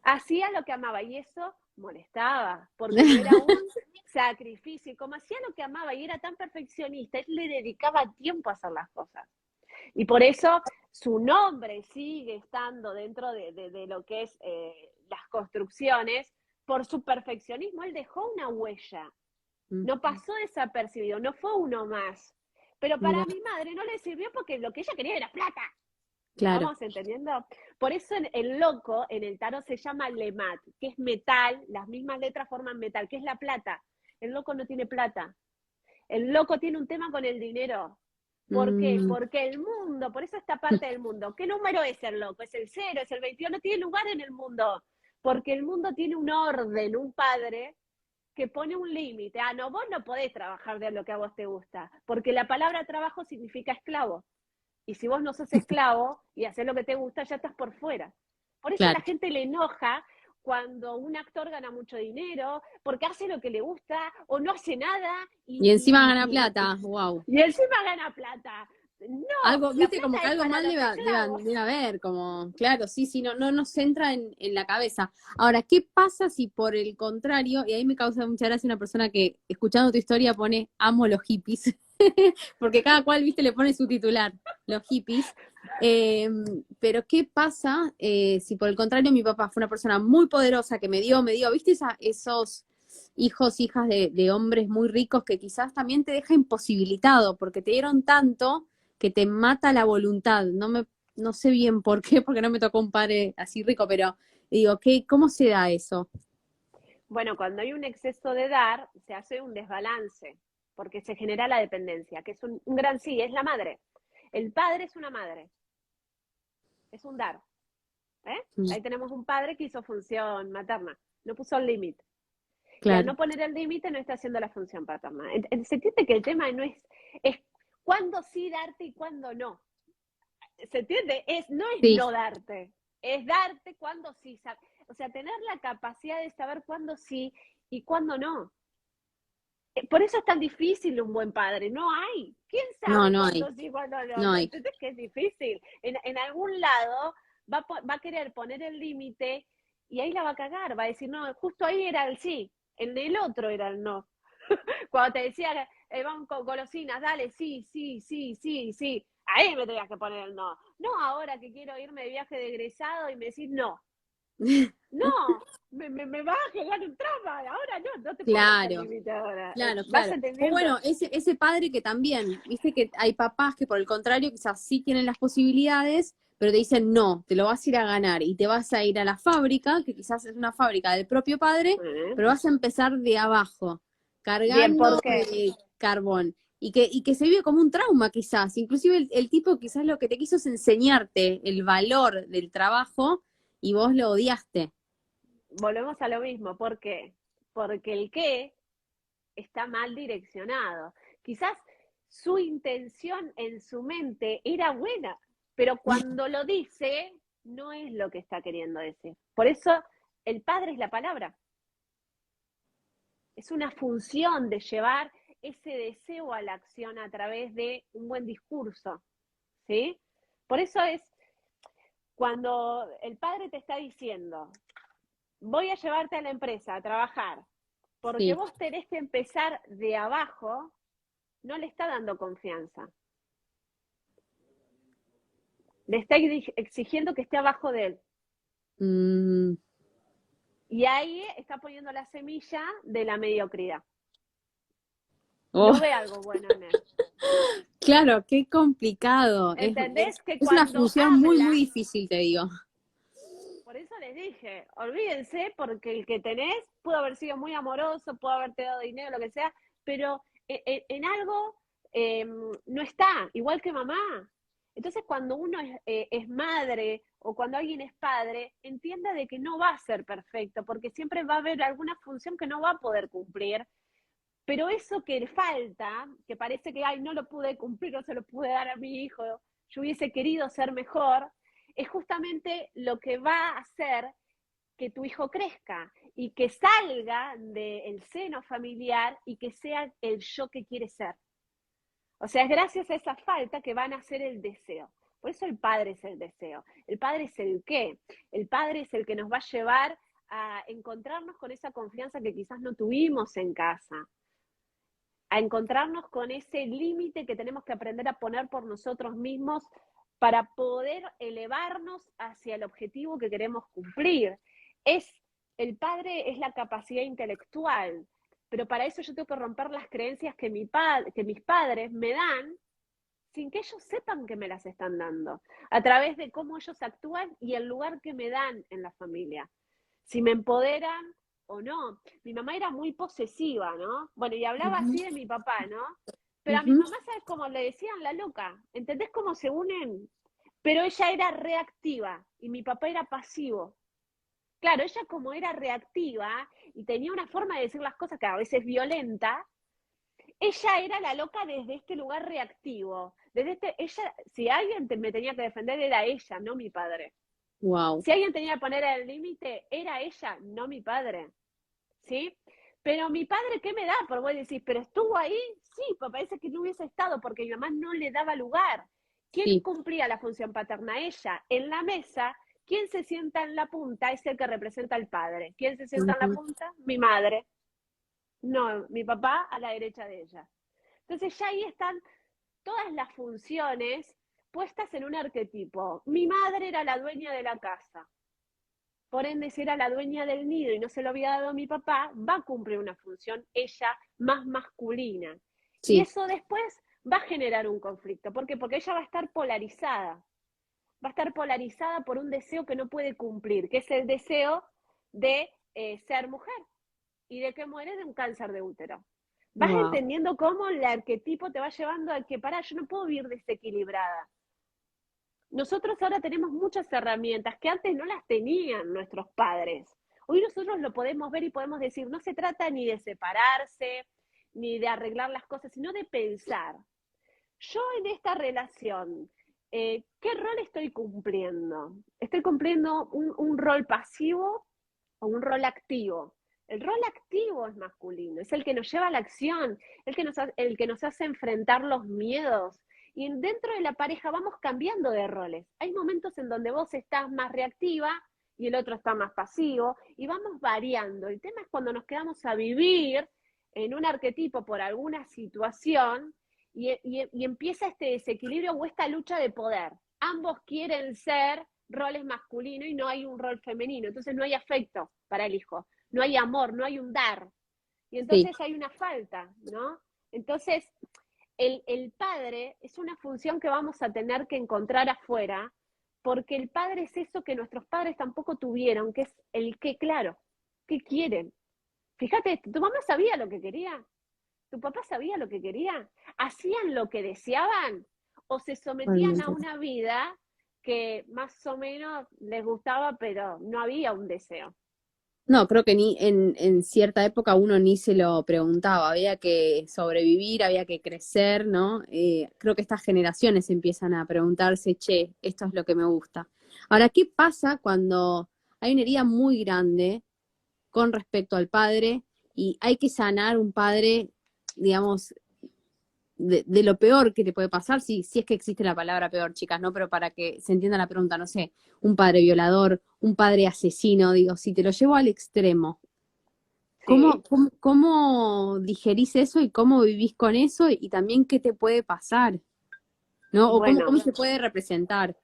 Hacía lo que amaba y eso molestaba, porque no era un sacrificio. Y como hacía lo que amaba y era tan perfeccionista, él le dedicaba tiempo a hacer las cosas. Y por eso su nombre sigue estando dentro de lo que es las construcciones, por su perfeccionismo. Él dejó una huella, no Ujú. pasó desapercibido, no fue uno más. Pero para Mira, mi madre no le sirvió porque lo que ella quería era plata. claro. ¿Vamos entendiendo? Por eso el loco en el tarot se llama lemat, que es metal, las mismas letras forman metal, que es la plata. El loco no tiene plata. El loco tiene un tema con el dinero. ¿Por qué? Mm, Porque el mundo, por eso esta parte del mundo, ¿qué número es el loco? ¿Es el 0? ¿Es el 21? No tiene lugar en el mundo. Porque el mundo tiene un orden, un padre que pone un límite. Ah, no, vos no podés trabajar de lo que a vos te gusta. Porque la palabra trabajo significa esclavo. Y si vos no sos esclavo y haces lo que te gusta, ya estás por fuera. Por eso a la claro. gente le enoja cuando un actor gana mucho dinero, porque hace lo que le gusta o no hace nada Y encima y, gana y, y, plata. Wow. y encima gana plata. No, Algo, la viste, como plata que es algo para mal los esclavos. debe haber, como, claro, sí, sí, no, no nos entra en la cabeza. Ahora, ¿qué pasa si por el contrario, y ahí me causa mucha gracia una persona que, escuchando tu historia, pone amo los hippies, porque cada cual, viste, le pone su titular, los hippies. Pero ¿qué pasa si por el contrario mi papá fue una persona muy poderosa que me dio, viste, esos hijos, hijas de hombres muy ricos que quizás también te deja imposibilitado, porque te dieron tanto que te mata la voluntad. No sé bien por qué, porque no me tocó un padre así rico, pero digo, ¿cómo se da eso? Bueno, cuando hay un exceso de dar, se hace un desbalance, porque se genera la dependencia, que es un gran sí, es la madre. El padre es una madre, es un dar. ¿Eh? Mm, Ahí tenemos un padre que hizo función materna, no puso el límite. Y al claro, no poner el límite no está haciendo la función paterna. Se entiende que el tema no es cuándo sí darte y cuándo no. ¿Se entiende? No es sí, no darte, es darte cuándo sí. O sea, tener la capacidad de saber cuándo sí y cuándo no. Por eso es tan difícil un buen padre. No hay. ¿Quién no, sabe no hay, cuándo sí y cuándo no? no ¿Me hay, entiendes que es difícil? En algún lado va a querer poner el límite y ahí la va a cagar. Va a decir, no, justo ahí era el sí, en el otro era el no. Cuando te decía, vamos con golosinas, dale, sí, sí, sí, sí, sí. Ahí me tenías que poner el no. No ahora que quiero irme de viaje de egresado y me decís no. No, me vas a generar un trauma. Ahora no, no te puedo poner claro. límite ahora. Claro, ¿Vas claro. O entendiendo? bueno, ese padre que también, viste que hay papás que por el contrario quizás sí tienen las posibilidades, pero te dicen no, te lo vas a ir a ganar y te vas a ir a la fábrica, que quizás es una fábrica del propio padre, pero vas a empezar de abajo, Bien, cargando ¿por qué? carbón. Y que se vive como un trauma quizás. Inclusive el tipo quizás lo que te quiso es enseñarte el valor del trabajo y vos lo odiaste. Volvemos a lo mismo. ¿Por qué? Porque el qué está mal direccionado. Quizás su intención en su mente era buena, pero cuando lo dice, no es lo que está queriendo decir. Por eso el padre es la palabra. Es una función de llevar ese deseo a la acción a través de un buen discurso, ¿sí? Por eso es cuando el padre te está diciendo, voy a llevarte a la empresa a trabajar, porque Sí. vos tenés que empezar de abajo, no le está dando confianza. Le está exigiendo que esté abajo de él. Mm. Y ahí está poniendo la semilla de la mediocridad. Oh, No ve algo bueno en él. claro, qué complicado. ¿Entendés? Que Es una cuando función muy, habla, muy difícil, te digo. por eso les dije, olvídense, porque el que tenés pudo haber sido muy amoroso, pudo haberte dado dinero, lo que sea, pero en algo no está, igual que mamá. Entonces, cuando uno es madre o cuando alguien es padre, entienda de que no va a ser perfecto, porque siempre va a haber alguna función que no va a poder cumplir, pero eso que le falta, que parece que, ay, no lo pude cumplir, no se lo pude dar a mi hijo, yo hubiese querido ser mejor, es justamente lo que va a hacer que tu hijo crezca y que salga del seno familiar y que sea el yo que quiere ser. O sea, es gracias a esa falta que van a hacer el deseo. Por eso el padre es el deseo. El padre es el qué. El padre es el que nos va a llevar a encontrarnos con esa confianza que quizás no tuvimos en casa, a encontrarnos con ese límite que tenemos que aprender a poner por nosotros mismos para poder elevarnos hacia el objetivo que queremos cumplir. El padre es la capacidad intelectual, pero para eso yo tengo que romper las creencias que mis padres me dan sin que ellos sepan que me las están dando, a través de cómo ellos actúan y el lugar que me dan en la familia. Si me empoderan o no. Mi mamá era muy posesiva, ¿no? Bueno, y hablaba Ujú, así de mi papá, ¿no? Pero a mi ujú. mamá, ¿sabes cómo le decían? La loca. ¿Entendés cómo se unen? Pero ella era reactiva y mi papá era pasivo. Claro, ella como era reactiva y tenía una forma de decir las cosas que a veces violenta, ella era la loca desde este lugar reactivo. Ella, si alguien me tenía que defender era ella, no mi padre. Wow. Si alguien tenía que poner el límite, era ella, no mi padre. ¿Sí? Pero mi padre, ¿qué me da? Por vos decís, ¿pero estuvo ahí? Sí, pues parece que no hubiese estado porque mi mamá no le daba lugar. ¿Quién Sí. cumplía la función paterna? Ella. En la mesa, ¿quién se sienta en la punta? Es el que representa al padre. ¿Quién se sienta en la Ujú. punta? Mi madre. No, mi papá a la derecha de ella. Entonces ya ahí están todas las funciones puestas en un arquetipo. Mi madre era la dueña de la casa. Por ende, si era la dueña del nido y no se lo había dado a mi papá, va a cumplir una función ella más masculina. Y Sí. eso después va a generar un conflicto. ¿Por qué? Porque ella va a estar polarizada. Va a estar polarizada por un deseo que no puede cumplir, que es el deseo de ser mujer y de que muere de un cáncer de útero. Vas Wow. entendiendo cómo el arquetipo te va llevando a que, pará, yo no puedo vivir desequilibrada. Nosotros ahora tenemos muchas herramientas que antes no las tenían nuestros padres. Hoy nosotros lo podemos ver y podemos decir, no se trata ni de separarse, ni de arreglar las cosas, sino de pensar. Yo en esta relación, ¿qué rol estoy cumpliendo? ¿Estoy cumpliendo un rol pasivo o un rol activo? El rol activo es masculino, es el que nos lleva a la acción, el que nos hace enfrentar los miedos. Y dentro de la pareja vamos cambiando de roles. Hay momentos en donde vos estás más reactiva y el otro está más pasivo y vamos variando. El tema es cuando nos quedamos a vivir en un arquetipo por alguna situación y empieza este desequilibrio o esta lucha de poder. Ambos quieren ser roles masculinos y no hay un rol femenino, entonces no hay afecto para el hijo, no hay amor, no hay un dar, y Sí. entonces hay una falta, ¿no? Entonces, el padre es una función que vamos a tener que encontrar afuera porque el padre es eso que nuestros padres tampoco tuvieron, que es el qué claro, qué quieren. Fíjate, tu mamá sabía lo que quería, tu papá sabía lo que quería, hacían lo que deseaban o se sometían a Totalmente. una vida que más o menos les gustaba, pero no había un deseo. No, creo que ni en cierta época uno ni se lo preguntaba, había que sobrevivir, había que crecer, ¿no? Creo que estas generaciones empiezan a preguntarse, che, esto es lo que me gusta. Ahora, ¿qué pasa cuando hay una herida muy grande con respecto al padre y hay que sanar un padre, digamos, de lo peor que te puede pasar, si es que existe la palabra peor, chicas, ¿no? Pero para que se entienda la pregunta, no sé, un padre violador, un padre asesino, digo, si te lo llevo al extremo, Sí, ¿cómo digerís eso y cómo vivís con eso y también qué te puede pasar, ¿no? O cómo bueno, se puede representar.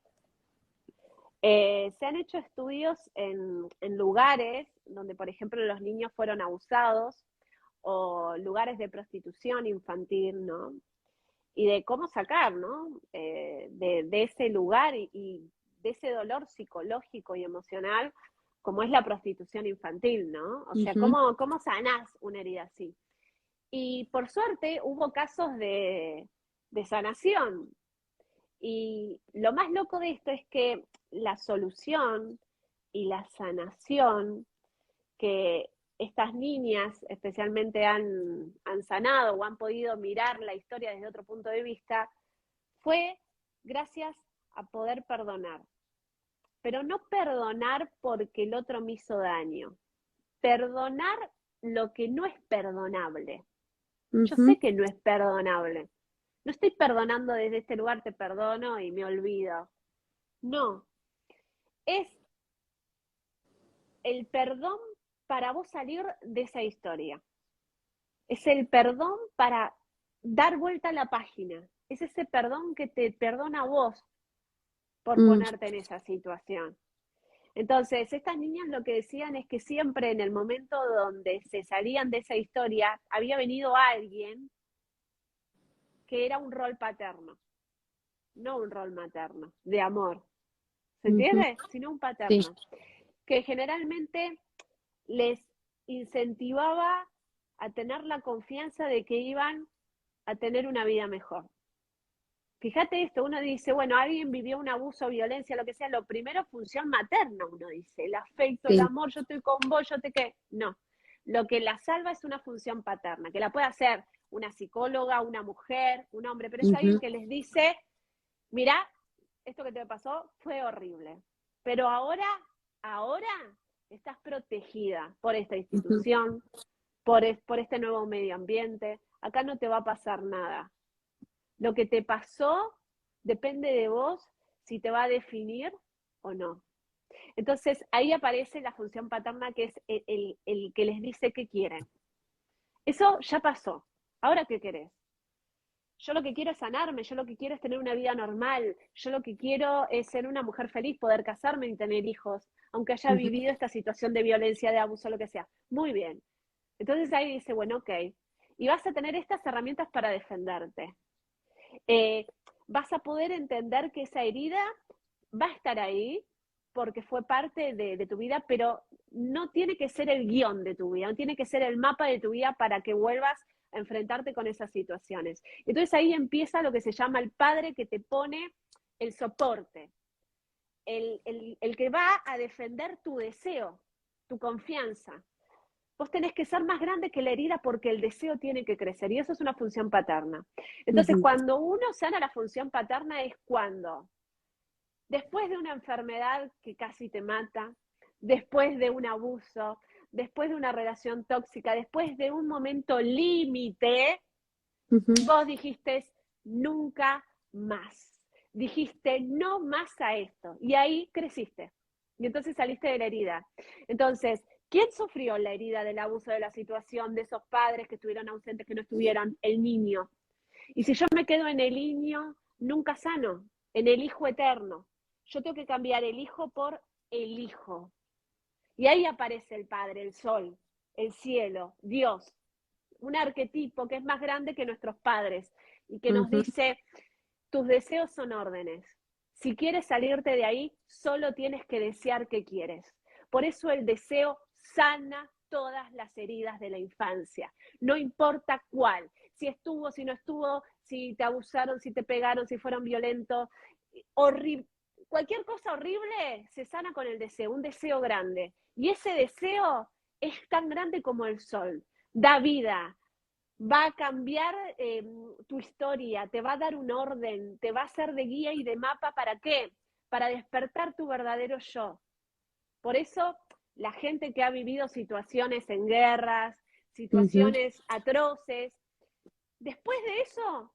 se han hecho estudios en lugares donde, por ejemplo, los niños fueron abusados o lugares de prostitución infantil, ¿no? Y de cómo sacar, ¿no? De ese lugar y de ese dolor psicológico y emocional, como es la prostitución infantil, ¿no? O sea, Ujú, ¿cómo sanás una herida así? Y por suerte hubo casos de sanación. Y lo más loco de esto es que la solución y la sanación que estas niñas especialmente han sanado o han podido mirar la historia desde otro punto de vista, fue gracias a poder perdonar. Pero no perdonar porque el otro me hizo daño. Perdonar lo que no es perdonable. Yo ujú, sé que no es perdonable. No estoy perdonando desde este lugar, te perdono y me olvido. No, es el perdón para vos salir de esa historia. Es el perdón para dar vuelta a la página. Es ese perdón que te perdona a vos por mm, ponerte en esa situación. Entonces, estas niñas lo que decían es que siempre en el momento donde se salían de esa historia, había venido alguien que era un rol paterno, no un rol materno, de amor. ¿Se ujú, entiende? Sino un sí. paterno, que generalmente les incentivaba a tener la confianza de que iban a tener una vida mejor. Fíjate esto, uno dice, bueno, alguien vivió un abuso, violencia, lo que sea, lo primero función materna, uno dice, el afecto, el Sí. amor, yo estoy con vos, yo te qué. No, lo que la salva es una función paterna, que la puede hacer una psicóloga, una mujer, un hombre, pero es alguien Ujú, que les dice, mira, esto que te pasó fue horrible, pero ahora estás protegida por esta ujú, institución, por este nuevo medio ambiente, acá no te va a pasar nada. Lo que te pasó depende de vos si te va a definir o no. Entonces ahí aparece la función paterna que es el que les dice qué quieren. Eso ya pasó. ¿Ahora qué querés? Yo lo que quiero es sanarme, yo lo que quiero es tener una vida normal, yo lo que quiero es ser una mujer feliz, poder casarme y tener hijos, aunque haya ujú, vivido esta situación de violencia, de abuso, lo que sea. Muy bien. Entonces ahí dice, bueno, ok. Y vas a tener estas herramientas para defenderte. eh, Vas a poder entender que esa herida va a estar ahí porque fue parte de tu vida, pero no tiene que ser el guión de tu vida, no tiene que ser el mapa de tu vida para que vuelvas a enfrentarte con esas situaciones. Entonces ahí empieza lo que se llama el padre que te pone el soporte, el que va a defender tu deseo, tu confianza. Vos tenés que ser más grande que la herida porque el deseo tiene que crecer y eso es una función paterna. Entonces, ujú, cuando uno sana la función paterna es cuando, después de una enfermedad que casi te mata, después de un abuso, después de una relación tóxica, después de un momento límite, ujú, vos dijiste nunca más. Dijiste no más a esto y ahí creciste. Y entonces saliste de la herida. Entonces, ¿quién sufrió la herida del abuso de la situación, de esos padres que estuvieron ausentes, que no estuvieron? El niño. Y si yo me quedo en el niño, nunca sano, en el hijo eterno. Yo tengo que cambiar el hijo por el hijo. Y ahí aparece el Padre, el sol, el cielo, Dios, un arquetipo que es más grande que nuestros padres y que nos ujú. dice, tus deseos son órdenes. Si quieres salirte de ahí, solo tienes que desear que quieres. Por eso el deseo sana todas las heridas de la infancia, no importa cuál, si estuvo, si no estuvo, si te abusaron, si te pegaron, si fueron violentos, horrible, cualquier cosa horrible se sana con el deseo, un deseo grande. Y ese deseo es tan grande como el sol, da vida, va a cambiar tu historia, te va a dar un orden, te va a hacer de guía y de mapa. ¿Para qué? Para despertar tu verdadero yo. Por eso la gente que ha vivido situaciones en guerras, situaciones atroces, después de eso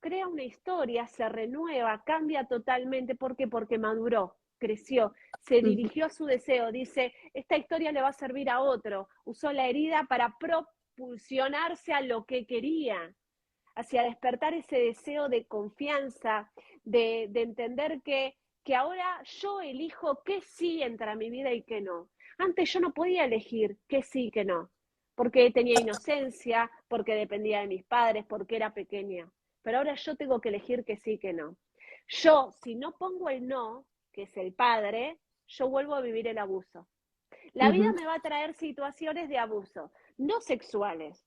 crea una historia, se renueva, cambia totalmente. ¿Por qué? Porque maduró, creció, se dirigió a su deseo, dice, esta historia le va a servir a otro, usó la herida para propulsionarse a lo que quería, hacia despertar ese deseo de confianza, de entender que ahora yo elijo qué sí entra a mi vida y qué no. Antes yo no podía elegir qué sí y qué no, porque tenía inocencia, porque dependía de mis padres, porque era pequeña. Pero ahora yo tengo que elegir que sí y que no. Yo, si no pongo el no, que es el padre, yo vuelvo a vivir el abuso. La vida me va a traer situaciones de abuso, no sexuales.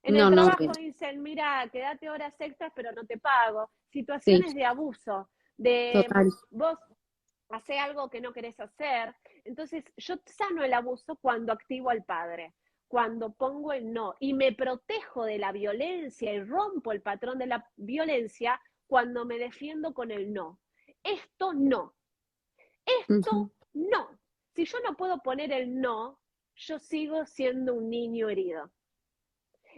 En el No, no, trabajo dicen, mira, quédate horas extras, pero no te pago. sí, Situaciones de abuso, de total. vos hacés algo que no querés hacer. Entonces, yo sano el abuso cuando activo al padre, cuando pongo el no y me protejo de la violencia y rompo el patrón de la violencia cuando me defiendo con el no. Esto no, esto no. Si yo no puedo poner el no, yo sigo siendo un niño herido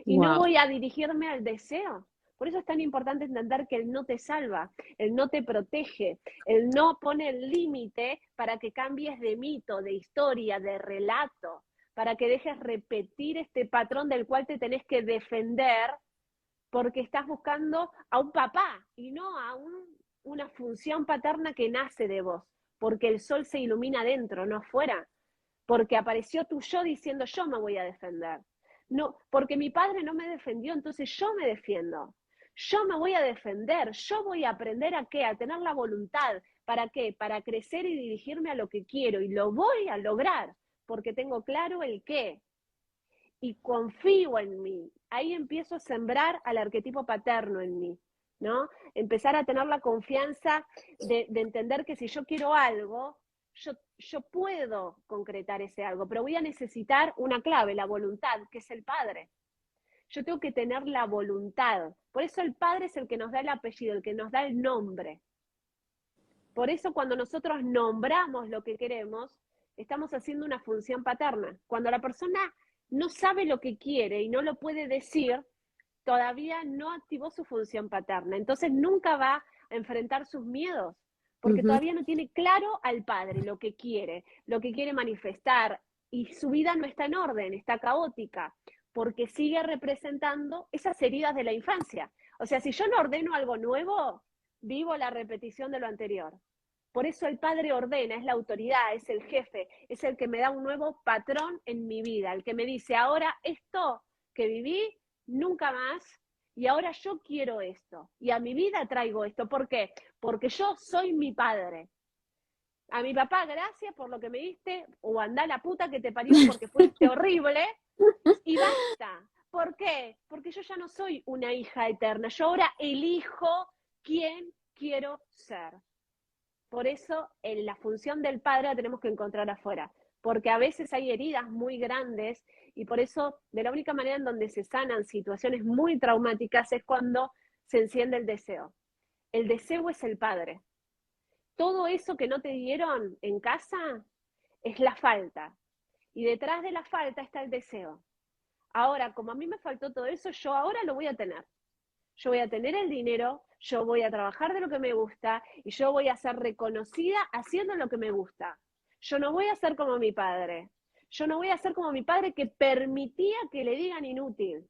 y no Wow. voy a dirigirme al deseo. Por eso es tan importante entender que el no te salva, el no te protege, el no pone el límite para que cambies de mito, de historia, de relato, para que dejes repetir este patrón del cual te tenés que defender porque estás buscando a un papá y no a una función paterna que nace de vos, porque el sol se ilumina dentro, no afuera, porque apareció tu yo diciendo yo me voy a defender. No, porque mi padre no me defendió, entonces yo me defiendo. Yo me voy a defender, yo voy a aprender a qué, a tener la voluntad. ¿Para qué? Para crecer y dirigirme a lo que quiero y lo voy a lograr, porque tengo claro el qué y confío en mí. Ahí empiezo a sembrar al arquetipo paterno en mí, ¿no? Empezar a tener la confianza de entender que si yo quiero algo, yo puedo concretar ese algo, pero voy a necesitar una clave, la voluntad, que es el padre. Yo tengo que tener la voluntad. Por eso el padre es el que nos da el apellido, el que nos da el nombre. Por eso cuando nosotros nombramos lo que queremos, estamos haciendo una función paterna. Cuando la persona no sabe lo que quiere y no lo puede decir, todavía no activó su función paterna. Entonces nunca va a enfrentar sus miedos, porque todavía no tiene claro al padre lo que quiere manifestar, y su vida no está en orden, está caótica, porque sigue representando esas heridas de la infancia. O sea, si yo no ordeno algo nuevo, vivo la repetición de lo anterior. Por eso el padre ordena, es la autoridad, es el jefe, es el que me da un nuevo patrón en mi vida, el que me dice, ahora esto que viví, nunca más, y ahora yo quiero esto, y a mi vida traigo esto. ¿Por qué? Porque yo soy mi padre. A mi papá, gracias por lo que me diste, o andá la puta que te parió porque fuiste horrible, y basta. ¿Por qué? Porque yo ya no soy una hija eterna, yo ahora elijo quién quiero ser. Por eso la función del padre la tenemos que encontrar afuera, porque a veces hay heridas muy grandes y por eso de la única manera en donde se sanan situaciones muy traumáticas es cuando se enciende el deseo. El deseo es el padre. Todo eso que no te dieron en casa es la falta. Y detrás de la falta está el deseo. Ahora, como a mí me faltó todo eso, yo ahora lo voy a tener. Yo voy a tener el dinero, yo voy a trabajar de lo que me gusta y yo voy a ser reconocida haciendo lo que me gusta. Yo no voy a ser como mi padre. Yo no voy a ser como mi padre que permitía que le digan inútil.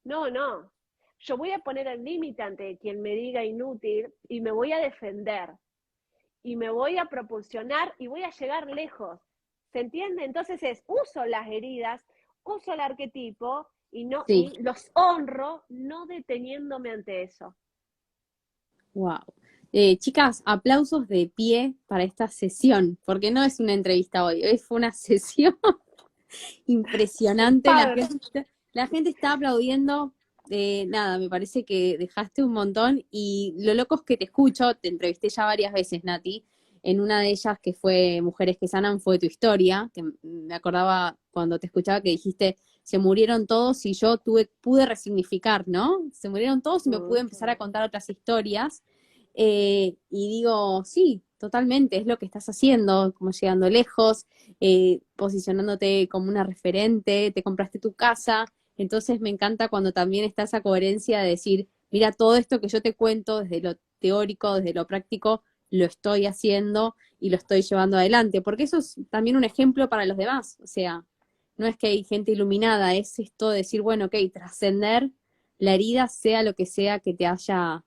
No, no. Yo voy a poner el límite ante quien me diga inútil y me voy a defender y me voy a propulsionar y voy a llegar lejos. ¿Se entiende? Entonces uso las heridas, uso el arquetipo y, no, Sí, y los honro no deteniéndome ante eso. wow. Chicas, aplausos de pie para esta sesión, porque no es una entrevista hoy fue una sesión El impresionante. padre. La gente está aplaudiendo. Nada, me parece que dejaste un montón y lo loco es que te escucho, te entrevisté ya varias veces, Nati. En una de ellas, que fue Mujeres que Sanan, fue tu historia, que me acordaba cuando te escuchaba que dijiste, se murieron todos y yo pude resignificar, ¿no? Se murieron todos y me pude empezar a contar otras historias. Y digo, sí, totalmente, es lo que estás haciendo, como llegando lejos, posicionándote como una referente, te compraste tu casa, entonces me encanta cuando también está esa coherencia de decir, mira, todo esto que yo te cuento desde lo teórico, desde lo práctico, lo estoy haciendo y lo estoy llevando adelante, porque eso es también un ejemplo para los demás, o sea, no es que hay gente iluminada, es esto de decir, bueno, ok, trascender la herida, sea lo que sea que te haya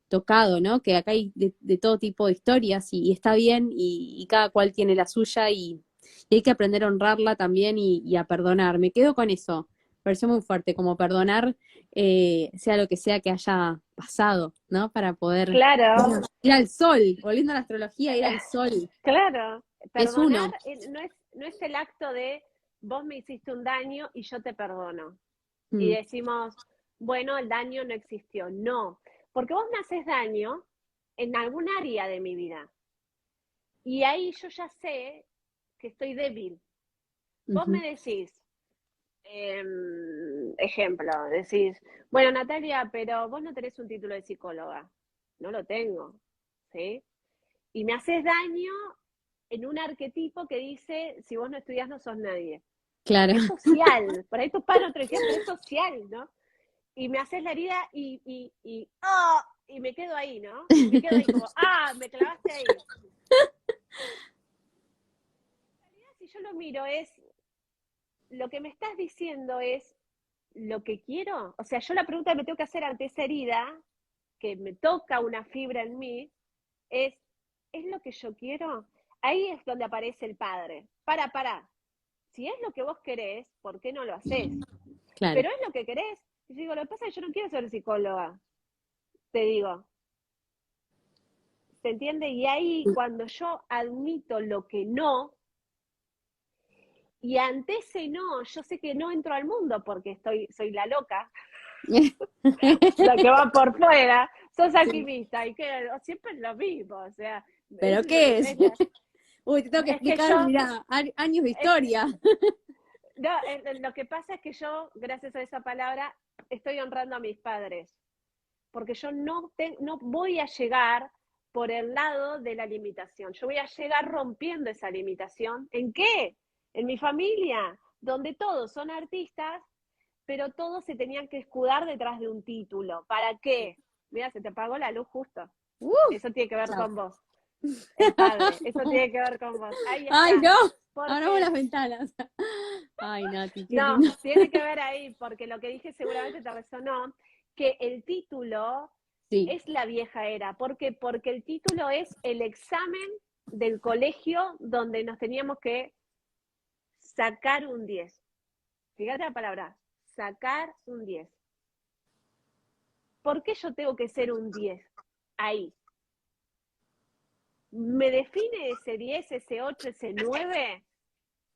tocado, ¿no? Que acá hay de todo tipo de historias y está bien y cada cual tiene la suya y hay que aprender a honrarla también y a perdonar. Me quedo con eso, me pareció muy fuerte, como perdonar sea lo que sea que haya pasado, ¿no? Para poder Claro, ir al sol, volviendo a la astrología, ir al sol. claro. Es Perdonar uno. no es el acto de vos me hiciste un daño y yo te perdono. Y Mm, decimos, bueno, el daño no existió. No, porque vos me haces daño en algún área de mi vida. Y ahí yo ya sé que estoy débil. Vos ujú, me decís, ejemplo, decís, bueno, Natalia, pero vos no tenés un título de psicóloga. No lo tengo, ¿sí? Y me haces daño en un arquetipo que dice, si vos no estudias no sos nadie. claro. Es social, por ahí tus padres no te decían, pero es social, ¿no? Y me haces la herida y me quedo ahí, ¿no? Y me quedo ahí como, me clavaste ahí. Si yo lo miro lo que me estás diciendo es lo que quiero. O sea, yo la pregunta que me tengo que hacer ante esa herida, que me toca una fibra en mí, ¿es lo que yo quiero? Ahí es donde aparece el padre. Para. Si es lo que vos querés, ¿por qué no lo haces? Claro. Pero es lo que querés. Y yo digo, lo que pasa es que yo no quiero ser psicóloga, te digo. ¿Se entiende? Y ahí cuando yo admito lo que no, y ante ese no, yo sé que no entro al mundo porque soy la loca, la que va por fuera, sos Sí. alquimista y que siempre es lo mismo, o sea, ¿Pero ese qué es? es, Uy, te tengo que es que explicar, yo, mira, años de es que, historia. no, lo que pasa es que yo, gracias a esa palabra, estoy honrando a mis padres, porque yo no voy a llegar por el lado de la limitación, yo voy a llegar rompiendo esa limitación. ¿En qué? En mi familia, donde todos son artistas, pero todos se tenían que escudar detrás de un título. ¿Para qué? Mira, se te apagó la luz justo. Eso tiene que ver Chao. con vos. El padre, eso tiene que ver con vos. Ahí Ay, está. no, abramos Porque, las ventanas. Ay, Nati, qué no, lindo. tiene que ver ahí, porque lo que dije seguramente te resonó, que el título Sí, es la vieja era. ¿Por qué? Porque el título es el examen del colegio donde nos teníamos que sacar un 10. Fíjate la palabra, sacar un 10. ¿Por qué yo tengo que ser un 10? Ahí. ¿Me define ese 10, ese 8, ese 9?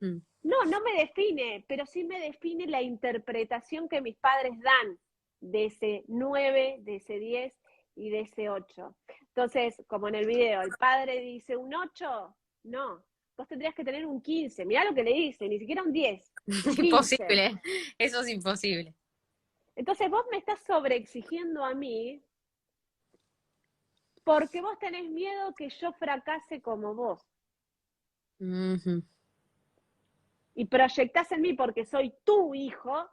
mm, No, no me define, pero sí me define la interpretación que mis padres dan de ese 9, de ese 10 y de ese 8. Entonces, como en el video, el padre dice un 8, no, vos tendrías que tener un 15. Mirá lo que le dice, ni siquiera un 10, un 15. imposible, eso es imposible. Entonces vos me estás sobreexigiendo a mí porque vos tenés miedo que yo fracase como vos. Ujú. Y proyectás en mí porque soy tu hijo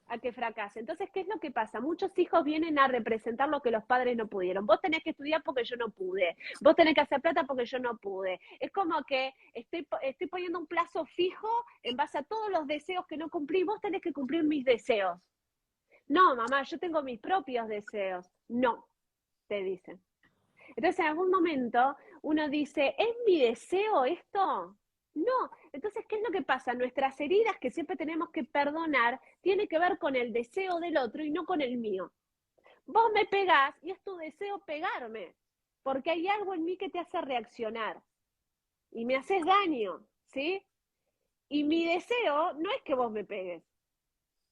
a que fracase. Entonces, ¿qué es lo que pasa? Muchos hijos vienen a representar lo que los padres no pudieron. Vos tenés que estudiar porque yo no pude. Vos tenés que hacer plata porque yo no pude. Es como que estoy poniendo un plazo fijo en base a todos los deseos que no cumplí. Vos tenés que cumplir mis deseos. No, mamá, yo tengo mis propios deseos. No, te dicen. Entonces, en algún momento uno dice, ¿es mi deseo esto? No. Entonces, ¿qué es lo que pasa? Nuestras heridas que siempre tenemos que perdonar tiene que ver con el deseo del otro y no con el mío. vos me pegás y es tu deseo pegarme, porque hay algo en mí que te hace reaccionar y me haces daño, ¿sí? Y mi deseo no es que vos me pegues,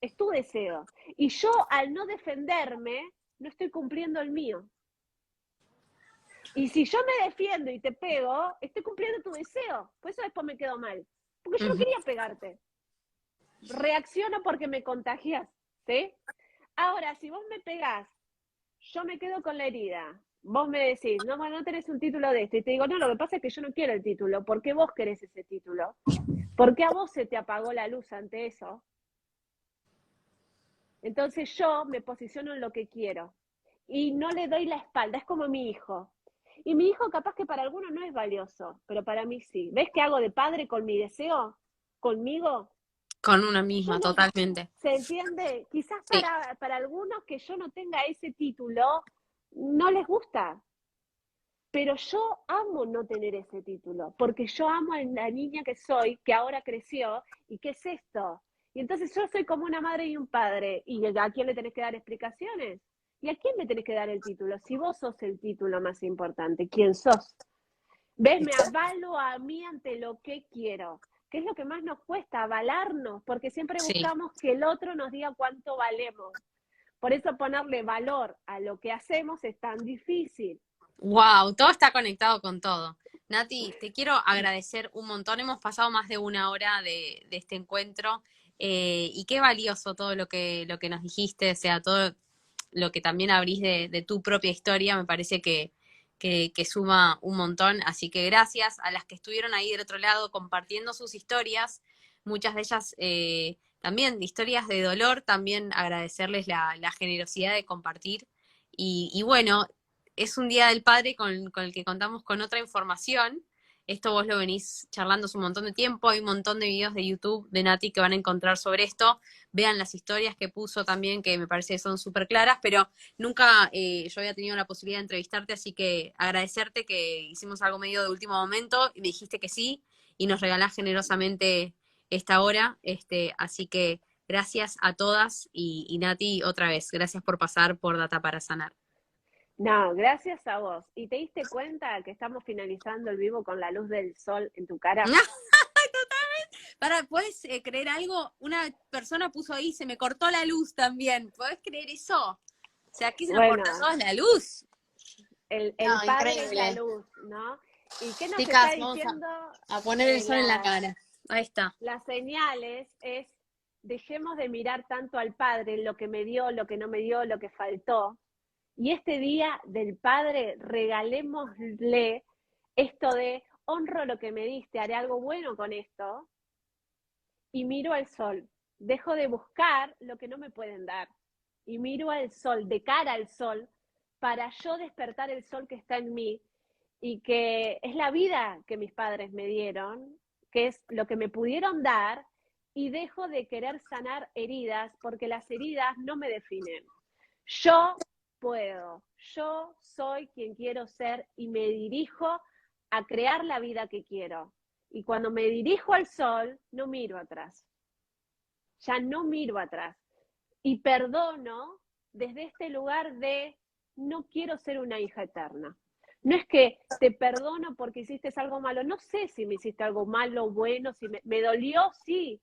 es tu deseo. Y yo, al no defenderme, no estoy cumpliendo el mío. Y si yo me defiendo y te pego, estoy cumpliendo tu deseo. Por eso después me quedo mal. Porque yo no quería pegarte. Reacciono porque me contagias, ¿sí? Ahora, si vos me pegás, yo me quedo con la herida. Vos me decís, no, bueno, no tenés un título de esto. Y te digo, no, lo que pasa es que yo no quiero el título. ¿Por qué vos querés ese título? ¿Por qué a vos se te apagó la luz ante eso? Entonces yo me posiciono en lo que quiero y no le doy la espalda, es como mi hijo. Y mi hijo capaz que para algunos no es valioso, pero para mí sí. ¿Ves qué hago de padre con mi deseo? ¿Conmigo? Con una Yo misma, no, totalmente. ¿se entiende? Quizás Sí. para algunos que yo no tenga ese título, no les gusta. Pero yo amo no tener ese título, porque yo amo a la niña que soy, que ahora creció, y ¿qué es esto? Y entonces yo soy como una madre y un padre, ¿y a quién le tenés que dar explicaciones? ¿Y a quién le tenés que dar el título? Si vos sos el título más importante, ¿quién sos? ¿Ves? Me avalo a mí ante lo que quiero, que es lo que más nos cuesta, avalarnos, porque siempre Sí. buscamos que el otro nos diga cuánto valemos. Por eso ponerle valor a lo que hacemos es tan difícil. Wow, todo está conectado con todo. Nati, te quiero agradecer un montón. Hemos pasado más de una hora de este encuentro y qué valioso todo lo que nos dijiste, o sea, todo lo que también abrís de tu propia historia, me parece que suma un montón. Así que gracias a las que estuvieron ahí del otro lado compartiendo sus historias, muchas de ellas también historias de dolor, también agradecerles la generosidad de compartir. Y bueno, es un Día del Padre con el que contamos con otra información. Esto vos lo venís charlando hace un montón de tiempo. Hay un montón de videos de YouTube de Nati que van a encontrar sobre esto. Vean las historias que puso también, que me parece que son súper claras, pero nunca yo había tenido la posibilidad de entrevistarte, así que agradecerte que hicimos algo medio de último momento y me dijiste que sí y nos regalás generosamente esta hora. Así que gracias a todas y Nati, otra vez, gracias por pasar por Data para Sanar. No, gracias a vos. ¿Y te diste cuenta que estamos finalizando el vivo con la luz del sol en tu cara? Para, ¿puedes creer algo? Una persona puso ahí, se me cortó la luz también. ¿Podés creer eso? O sea, aquí se nos corta Bueno, toda la luz. el No, padre es la increíble. luz, ¿no? ¿Y qué nos está Chicas, vamos diciendo a poner el sol en la las, cara. Ahí está. las señales? Es, dejemos de mirar tanto al padre, lo que me dio, lo que no me dio, lo que faltó. Y este día del padre, regalémosle esto de, honro lo que me diste, haré algo bueno con esto, y miro al sol. Dejo de buscar lo que no me pueden dar. Y miro al sol, de cara al sol, para yo despertar el sol que está en mí y que es la vida que mis padres me dieron, que es lo que me pudieron dar, y dejo de querer sanar heridas porque las heridas no me definen. Yo puedo, yo soy quien quiero ser y me dirijo a crear la vida que quiero. Y cuando me dirijo al sol, no miro atrás, ya no miro atrás. Y perdono desde este lugar de no quiero ser una hija eterna. No es que te perdono porque hiciste algo malo, no sé si me hiciste algo malo o bueno, si me dolió, sí.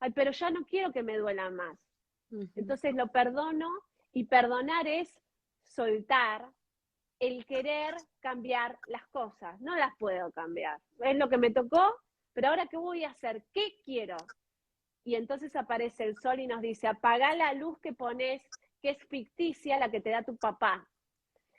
Ay, pero ya no quiero que me duela más. Entonces lo perdono y perdonar es soltar el querer cambiar las cosas. No las puedo cambiar. Es lo que me tocó, pero ahora ¿qué voy a hacer? ¿Qué quiero? Y entonces aparece el sol y nos dice, apaga la luz que pones, que es ficticia, la que te da tu papá,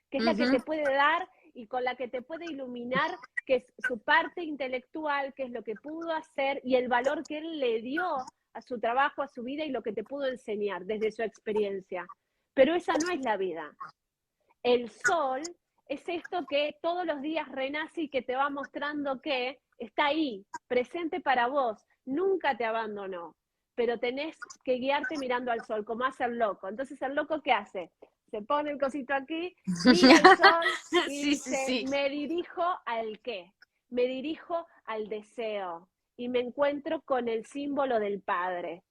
que es la que te puede dar y con la que te puede iluminar, que es su parte intelectual, que es lo que pudo hacer y el valor que él le dio a su trabajo, a su vida y lo que te pudo enseñar desde su experiencia. Pero esa no es la vida. El sol es esto que todos los días renace y que te va mostrando que está ahí, presente para vos, nunca te abandonó, pero tenés que guiarte mirando al sol, como hace el loco. Entonces, ¿el loco qué hace? Se pone el cosito aquí, mira el sol y Sí, sí, dice, sí. me dirijo al qué, me dirijo al deseo y me encuentro con el símbolo del padre.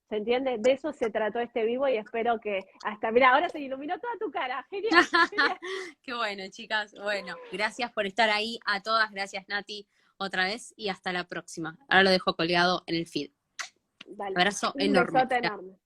¿Se entiende? De eso se trató este vivo y espero que hasta, mira, ahora se iluminó toda tu cara. Genial, genial. Qué bueno, chicas. Bueno, gracias por estar ahí a todas. Gracias, Nati, otra vez y hasta la próxima. Ahora lo dejo colgado en el feed. Dale. Abrazo Un enorme. besote enorme.